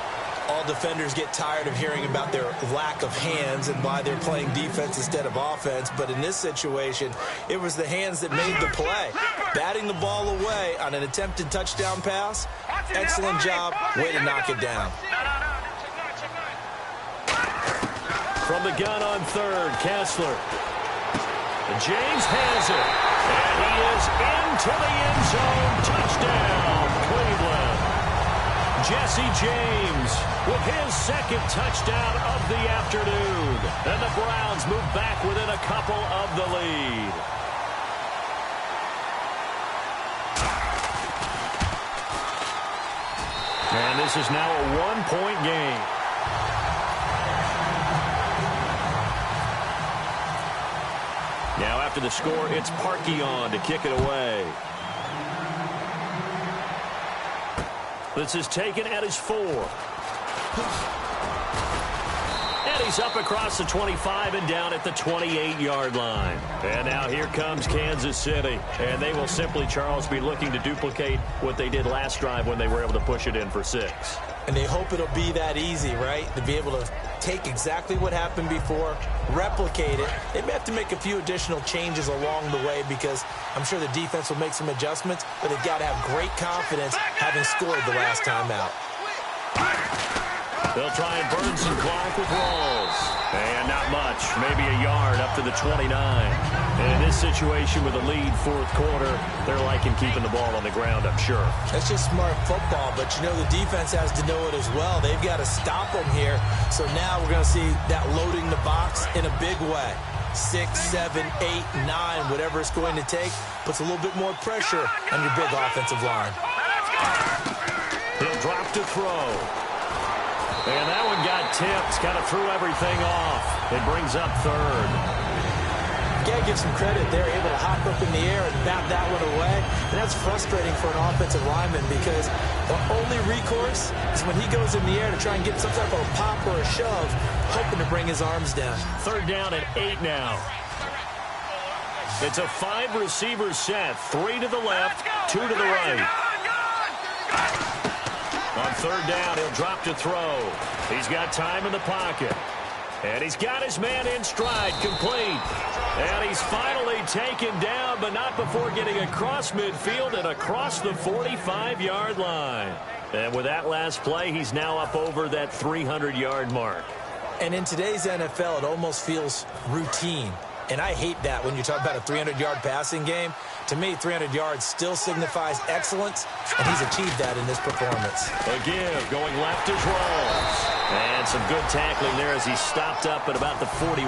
All defenders get tired of hearing about their lack of hands and why they're playing defense instead of offense. But in this situation, it was the hands that made the play. Batting the ball away on an attempted touchdown pass. Excellent job. Way to knock it down. From the gun on third, Kessler. And James has it. And he is into the end zone. Touchdown, Cleveland. Jesse James with his 2nd touchdown of the afternoon. And the Browns move back within a couple of the lead. And this is now a 1-point game. Now after the score, it's Parkey on to kick it away. This is taken at his 4. And he's up across the 25 and down at the 28-yard line. And now here comes Kansas City. And they will simply, Charles, be looking to duplicate what they did last drive when they were able to push it in for 6. And they hope it'll be that easy, right? To be able to take exactly what happened before, replicate it. They may have to make a few additional changes along the way because I'm sure the defense will make some adjustments, but they've got to have great confidence having scored the last time out. They'll try and burn some clock with Rawls. And not much. Maybe a yard up to the 29. And in this situation with a lead fourth quarter, they're liking keeping the ball on the ground, I'm sure. That's just smart football, but you know the defense has to know it as well. They've got to stop them here. So now we're going to see that loading the box in a big way. 6, 7, 8, 9, whatever it's going to take, puts a little bit more pressure on your big offensive line. He'll drop to throw. And that one got tipped, kind of threw everything off. It brings up third. You got to give some credit. They're able to hop up in the air and bat that one away. And that's frustrating for an offensive lineman because the only recourse is when he goes in the air to try and get some type of a pop or a shove, hoping to bring his arms down. Third down and 8 now. It's a 5-receiver set. 3 to the left, 2 to the right. On third down, he'll drop to throw. He's got time in the pocket. And he's got his man in stride, complete. And he's finally taken down, but not before getting across midfield and across the 45-yard line. And with that last play, he's now up over that 300-yard mark. And in today's NFL, it almost feels routine. And I hate that when you talk about a 300-yard passing game. To me, 300 yards still signifies excellence, and he's achieved that in this performance. A give, going left is Rawls. And some good tackling there as he stopped up at about the 41.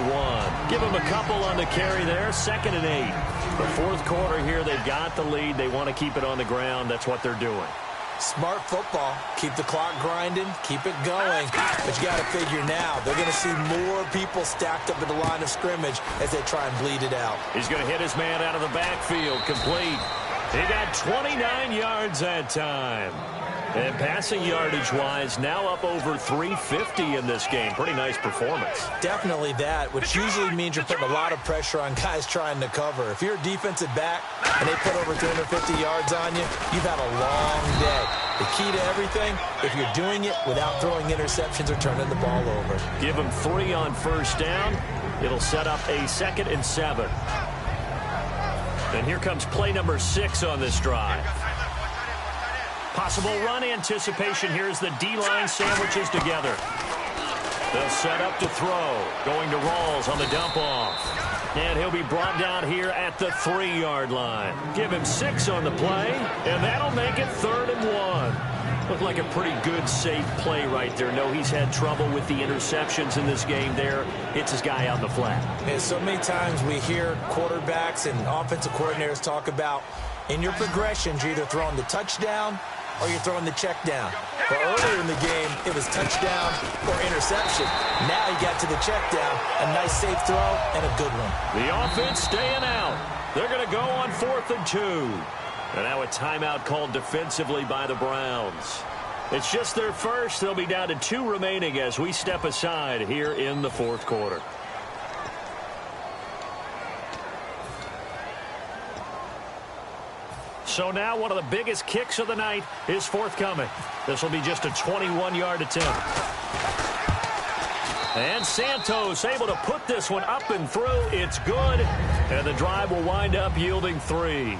Give him a couple on the carry there, 2nd and 8. The fourth quarter here, they've got the lead. They want to keep it on the ground. That's what they're doing. Smart football. Keep the clock grinding. Keep it going. But you got to figure now, they're going to see more people stacked up at the line of scrimmage as they try and bleed it out. He's going to hit his man out of the backfield. Complete. He got 29 yards that time. And passing yardage-wise, now up over 350 in this game. Pretty nice performance. Definitely that, which usually means you're putting a lot of pressure on guys trying to cover. If you're a defensive back and they put over 350 yards on you, you've had a long day. The key to everything, if you're doing it without throwing interceptions or turning the ball over. Give him 3 on first down. It'll set up a 2nd and 7. And here comes play number 6 on this drive. Possible run anticipation here as the D-line sandwiches together. They'll set up to throw. Going to Rawls on the dump-off. And he'll be brought down here at the 3-yard line. Give him 6 on the play, and that'll make it 3rd and 1. Looked like a pretty good, safe play right there. No, he's had trouble with the interceptions in this game there. Hits his guy out in the flat. And so many times we hear quarterbacks and offensive coordinators talk about in your progressions, you're either throwing the touchdown or you're throwing the check down. But earlier in the game, it was touchdown or interception. Now he got to the check down, a nice safe throw, and a good one. The offense staying out. They're going to go on 4th and 2. And now a timeout called defensively by the Browns. It's just their first. They'll be down to 2 remaining as we step aside here in the fourth quarter. So now one of the biggest kicks of the night is forthcoming. This will be just a 21-yard attempt. And Santos able to put this one up and through. It's good. And the drive will wind up yielding 3.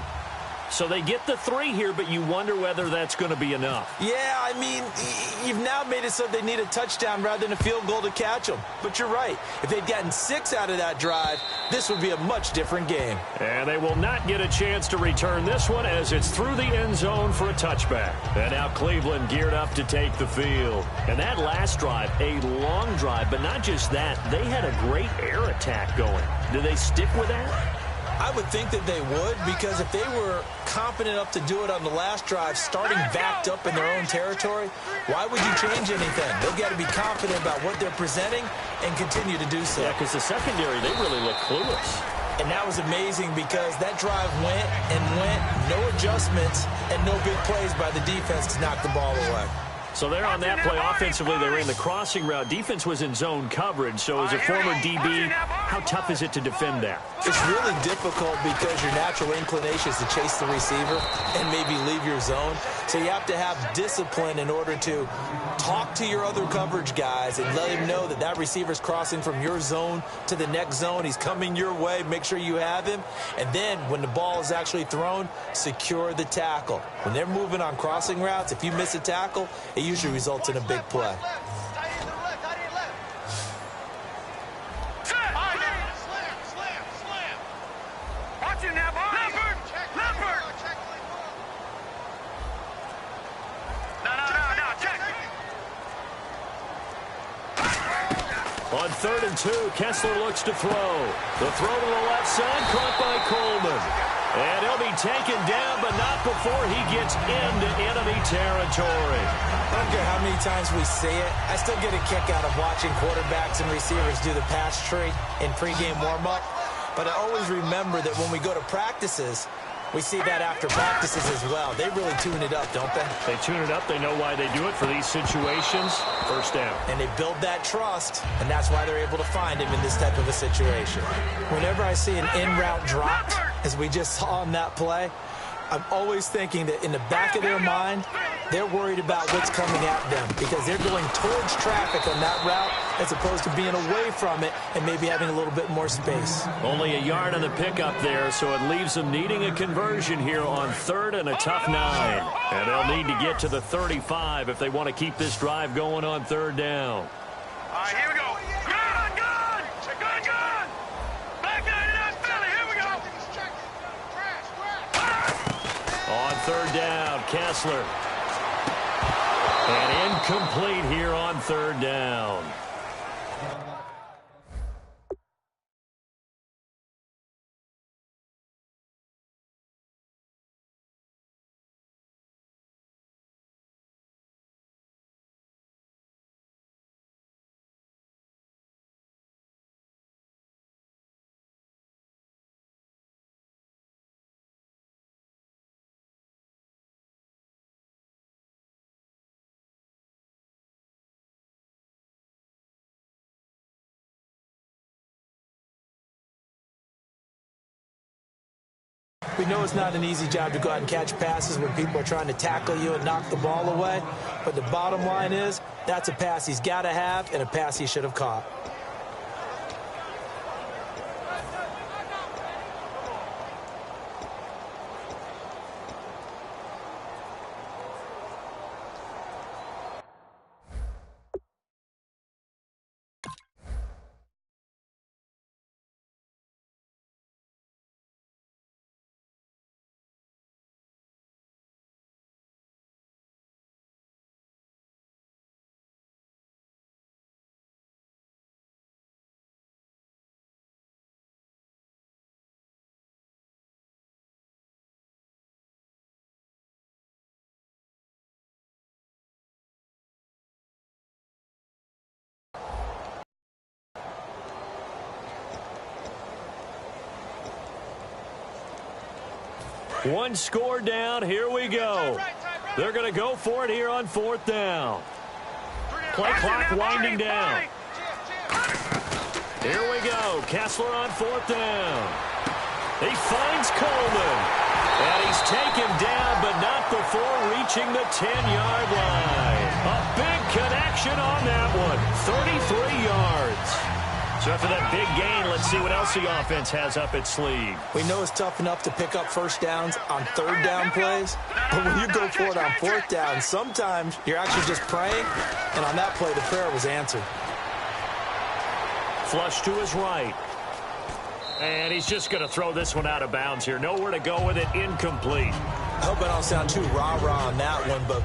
So they get the 3 here, but you wonder whether that's going to be enough. Yeah, I mean, you've now made it so they need a touchdown rather than a field goal to catch them. But you're right. If they'd gotten 6 out of that drive, this would be a much different game. And they will not get a chance to return this one as it's through the end zone for a touchback. And now Cleveland geared up to take the field. And that last drive, a long drive, but not just that. They had a great air attack going. Do they stick with that? I would think that they would, because if they were confident enough to do it on the last drive, starting backed up in their own territory, why would you change anything? They've got to be confident about what they're presenting and continue to do so. Yeah, because the secondary, they really look clueless. And that was amazing because that drive went and went, no adjustments and no big plays by the defense to knock the ball away. So there on that play, offensively, they ran the crossing route. Defense was in zone coverage. So as a former DB, how tough is it to defend that? It's really difficult because your natural inclination is to chase the receiver and maybe leave your zone. So you have to have discipline in order to talk to your other coverage guys and let him know that that receiver's crossing from your zone to the next zone. He's coming your way. Make sure you have him. And then when the ball is actually thrown, secure the tackle. When they're moving on crossing routes, if you miss a tackle, it usually results in a big play. On 3rd and 2, Kessler looks to throw. The throw to the left side, caught by Coleman. And he'll be taken down, but not before he gets into enemy territory. I don't care how many times we see it. I still get a kick out of watching quarterbacks and receivers do the pass tree in pregame warm-up. But I always remember that when we go to practices, we see that after practices as well. They really tune it up, don't they? They tune it up. They know why they do it for these situations. First down. And they build that trust, and that's why they're able to find him in this type of a situation. Whenever I see an in-route dropped, as we just saw on that play, I'm always thinking that in the back of their mind, they're worried about what's coming at them because they're going towards traffic on that route as opposed to being away from it and maybe having a little bit more space. Only a yard on the pickup there, so it leaves them needing a conversion here on 3rd and a tough 9. And they'll need to get to the 35 if they want to keep this drive going on 3rd down. All right, here we go. Gun! Back out of that belly. Here we go. On 3rd down, Kessler. And incomplete here on 3rd down. We know it's not an easy job to go out and catch passes when people are trying to tackle you and knock the ball away. But the bottom line is, that's a pass he's got to have and a pass he should have caught. One score down. Here we go. They're going to go for it here on 4th down. Play clock winding down. Here we go. Kessler on 4th down. He finds Coleman. And he's taken down, but not before reaching the 10-yard line. A big connection on that one. 33 yards. So after that big gain, let's see what else the offense has up its sleeve. We know it's tough enough to pick up first downs on 3rd down plays, but when you go for it on 4th down, sometimes you're actually just praying, and on that play, the prayer was answered. Flush to his right. And he's just going to throw this one out of bounds here. Nowhere to go with it. Incomplete. I hope I don't sound too rah-rah on that one, but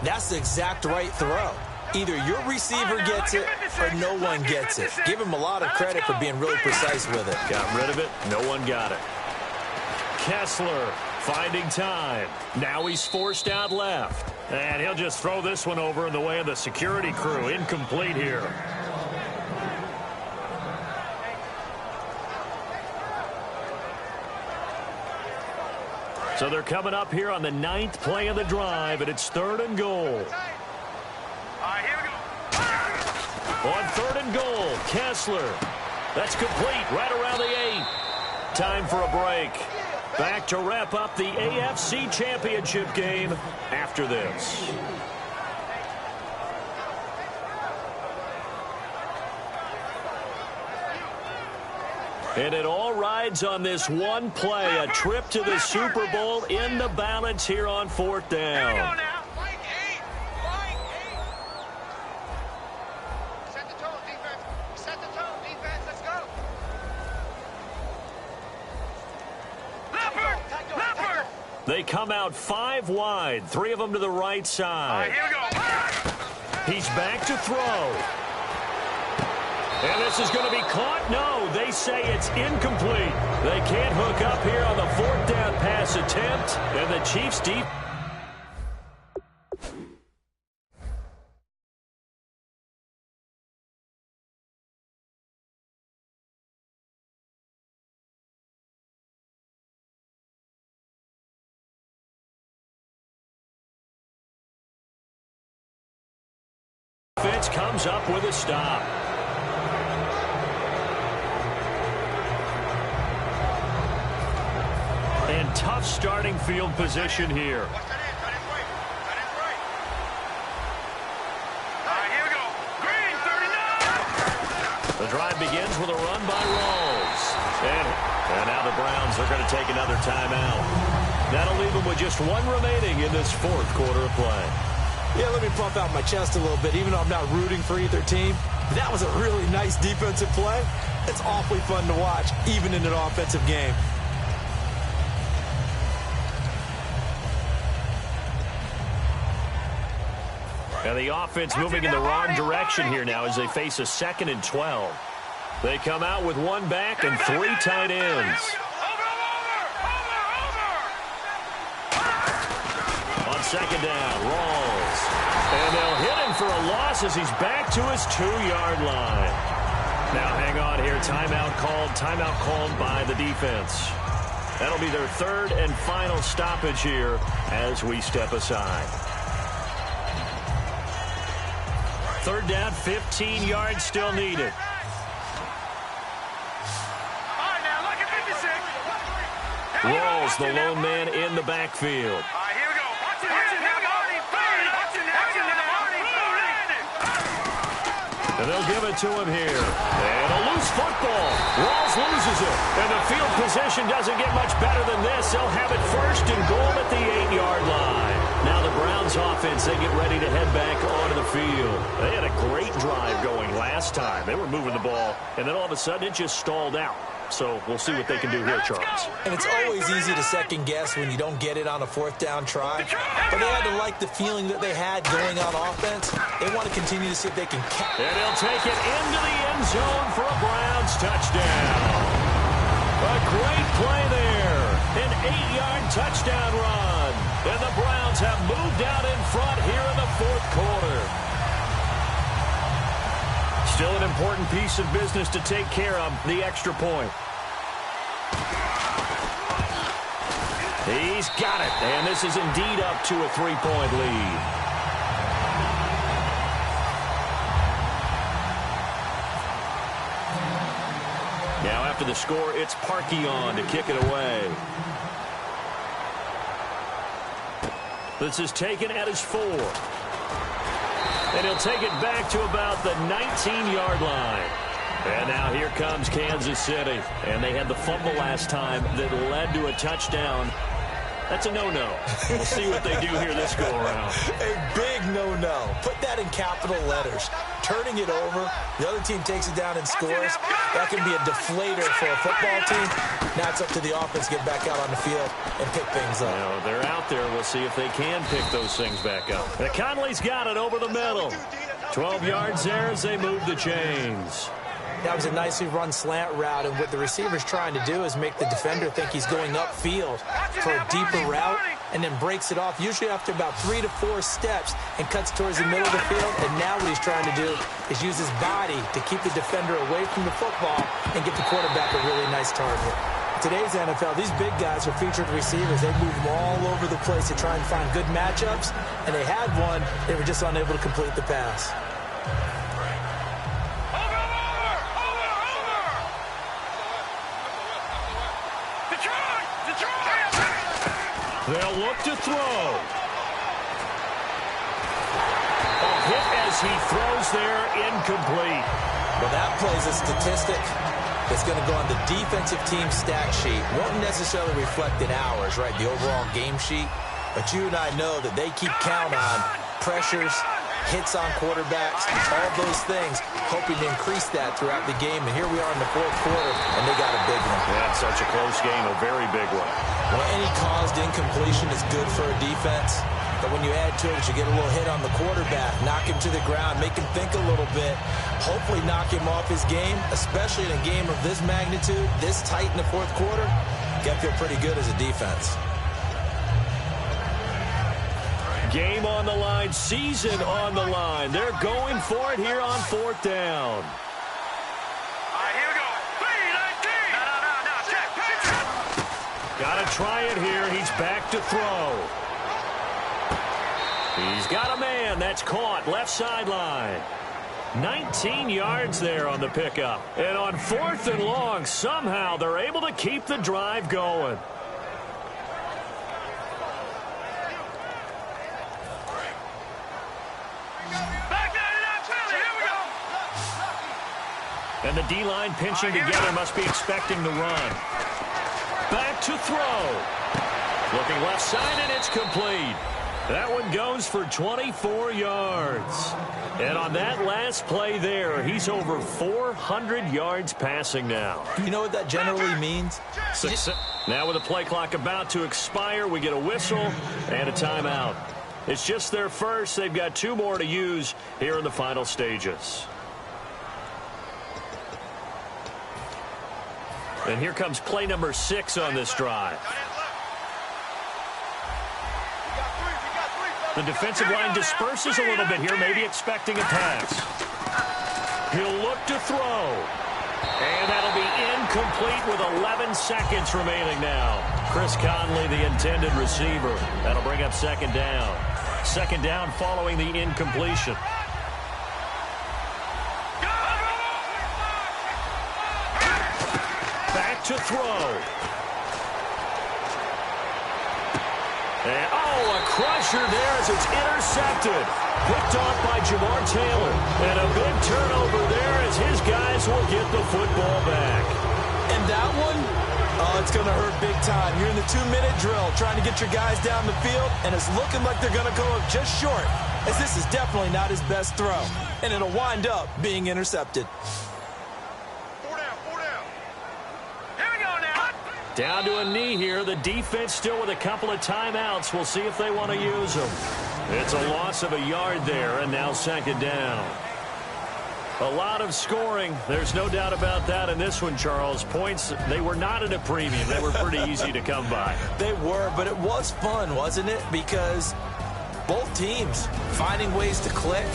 that's the exact right throw. Either your receiver gets it or no one gets it. Give him a lot of credit for being really precise with it. Got rid of it. No one got it. Kessler finding time. Now he's forced out left. And he'll just throw this one over in the way of the security crew. Incomplete here. So they're coming up here on the 9th play of the drive, and it's 3rd and goal. All right, here we go. On 3rd and goal, Kessler. That's complete right around the 8. Time for a break. Back to wrap up the AFC Championship game after this. And it all rides on this one play, a trip to the Super Bowl in the balance here on 4th down. Here we go now. Line 8. Set the tone, defense. Set the tone, defense. Let's go. Leopard! They come out 5 wide, 3 of them to the right All side. right, here we go. He's back to throw. And this is going to be caught. No, they say it's incomplete. They can't hook up here on the 4th down pass attempt. And the Chiefs deep. Offense comes up with a stop. And tough starting field position here. Watch that in. That is right. That is right. All right, here we go. Green, 39. The drive begins with a run by Rawls. And now the Browns are going to take another timeout. That'll leave them with just 1 remaining in this 4th quarter of play. Yeah, let me pump out my chest a little bit. Even though I'm not rooting for either team, that was a really nice defensive play. It's awfully fun to watch, even in an offensive game. And the offense moving in the wrong direction here now as they face a 2nd and 12. They come out with 1 back and 3 tight ends. On 2nd down, Rawls. And they'll hit him for a loss as he's back to his 2-yard line. Now hang on here. Timeout called by the defense. That'll be their 3rd and final stoppage here as we step aside. 3rd down, 15 yards still needed. All right, now look at 56. Rawls, the lone man in the backfield. All right, here we go. Watch it now, Marty. Watch it now, Marty. And they'll give it to him here. And a loose football. Rawls loses it. And the field position doesn't get much better than this. They'll have it 1st and goal at the 8-yard line. Now the Browns offense, they get ready to head back onto the field. They had a great drive going last time. They were moving the ball, and then all of a sudden it just stalled out. So we'll see what they can do here, Charles. And it's always easy to second guess when you don't get it on a 4th down try. But they had to like the feeling that they had going on offense. They want to continue to see if they can catch. And he'll take it into the end zone for a Browns touchdown. A great play there. An 8-yard touchdown run. And the Browns have moved out in front here in the 4th quarter. Still an important piece of business to take care of, the extra point. He's got it, and this is indeed up to a 3-point lead. Now after the score, it's Parkey on to kick it away. This is taken at his 4. And he'll take it back to about the 19-yard line. And now here comes Kansas City. And they had the fumble last time that led to a touchdown. That's a no-no. We'll see what they do here this go-around. A big no-no. Put that in capital letters. Turning it over, the other team takes it down and scores. That can be a deflator for a football team. Now it's up to the offense to get back out on the field and pick things up. You know, they're out there. We'll see if they can pick those things back up. And Conley's got it over the middle. 12 yards there as they move the chains. That was a nicely run slant route, and what the receiver's trying to do is make the defender think he's going upfield for a deeper route, and then breaks it off, usually after about 3 to 4 steps, and cuts towards the middle of the field. And now what he's trying to do is use his body to keep the defender away from the football and get the quarterback a really nice target. Today's NFL, these big guys are featured receivers. They move them all over the place to try and find good matchups, and they had one. They were just unable to complete the pass. They'll look to throw. A hit as he throws there, incomplete. Well, that plays a statistic that's going to go on the defensive team stat sheet. Won't necessarily reflect in ours, right, the overall game sheet. But you and I know that they keep count on pressures, hits on quarterbacks, all those things, hoping to increase that throughout the game. And here we are in the fourth quarter, and they got a big one. Yeah, such a close game, a very big one. Well, any caused incompletion is good for a defense. But when you add to it, you get a little hit on the quarterback, knock him to the ground, make him think a little bit, hopefully knock him off his game, especially in a game of this magnitude, this tight in the fourth quarter. Got to feel pretty good as a defense. Game on the line, season on the line. They're going for it here on fourth down. All right, here we go. 3-19. No. Check. Got to try it here. He's back to throw. He's got a man. That's caught. Left sideline. 19 yards there on the pickup. And on fourth and long, somehow they're able to keep the drive going. And the D-line pinching together must be expecting the run. Back to throw. Looking left side, and it's complete. That one goes for 24 yards. And on that last play there, he's over 400 yards passing now. You know what that generally means? Now with the play clock about to expire, we get a whistle and a timeout. It's just their first. They've got 2 more to use here in the final stages. And here comes play number 6 on this drive. The defensive line disperses a little bit here, maybe expecting a pass. He'll look to throw. And that'll be incomplete with 11 seconds remaining now. Chris Conley, the intended receiver. That'll bring up second down. Second down following the incompletion. Back to throw. And, a crusher there as it's intercepted. Picked off by Jamar Taylor. And a big turnover there as his guys will get the football back. And that one, it's going to hurt big time. You're in the 2-minute drill trying to get your guys down the field, and it's looking like they're going to go up just short, as this is definitely not his best throw. And it'll wind up being intercepted. Down to a knee here. The defense still with a couple of timeouts. We'll see if they want to use them. It's a loss of a yard there, and now second down. A lot of scoring. There's no doubt about that in this one, Charles. Points, they were not at a premium. They were pretty easy to come by. They were, but it was fun, wasn't it? Because both teams finding ways to click.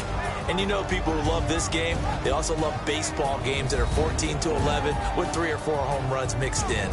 And you know people who love this game, they also love baseball games that are 14-11 with 3 or 4 home runs mixed in.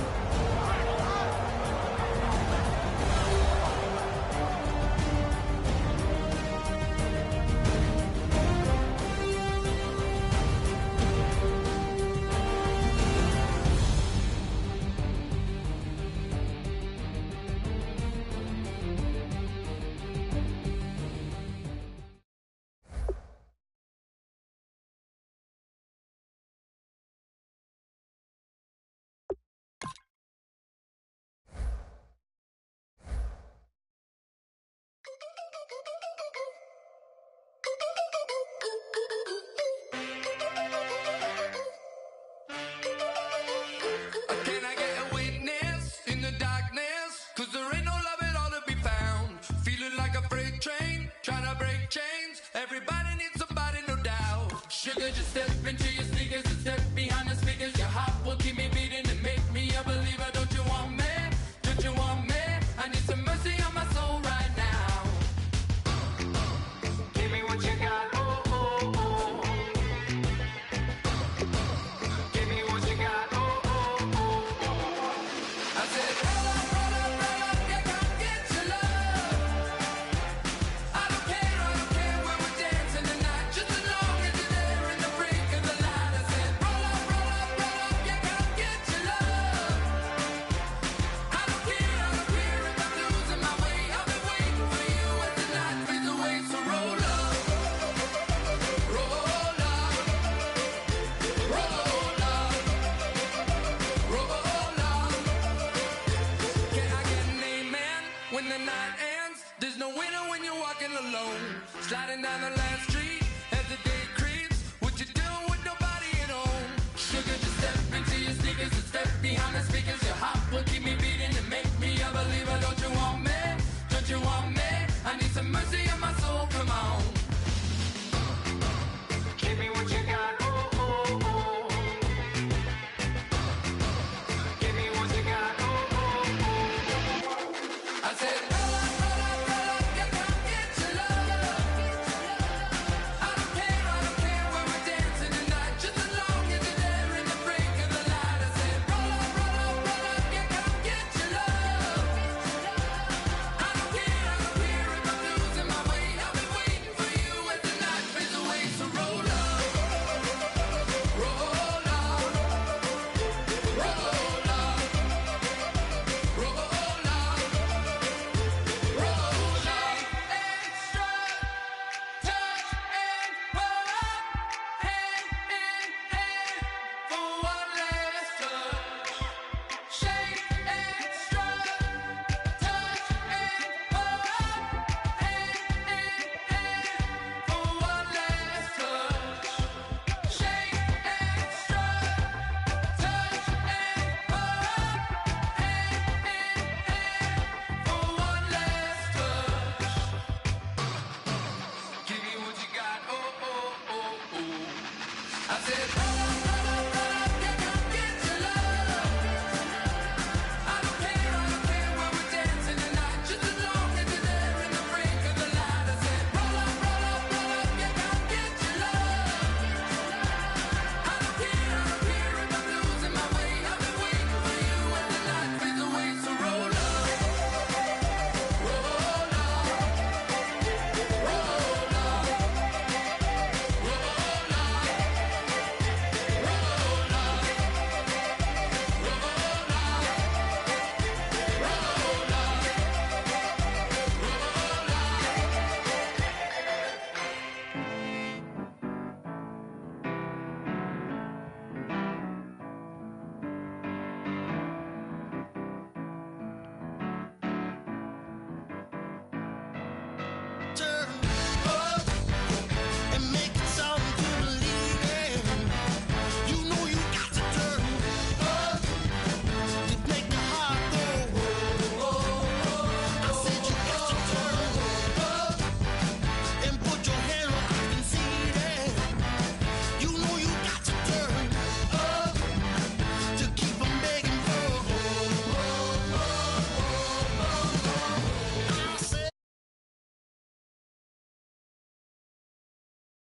I said,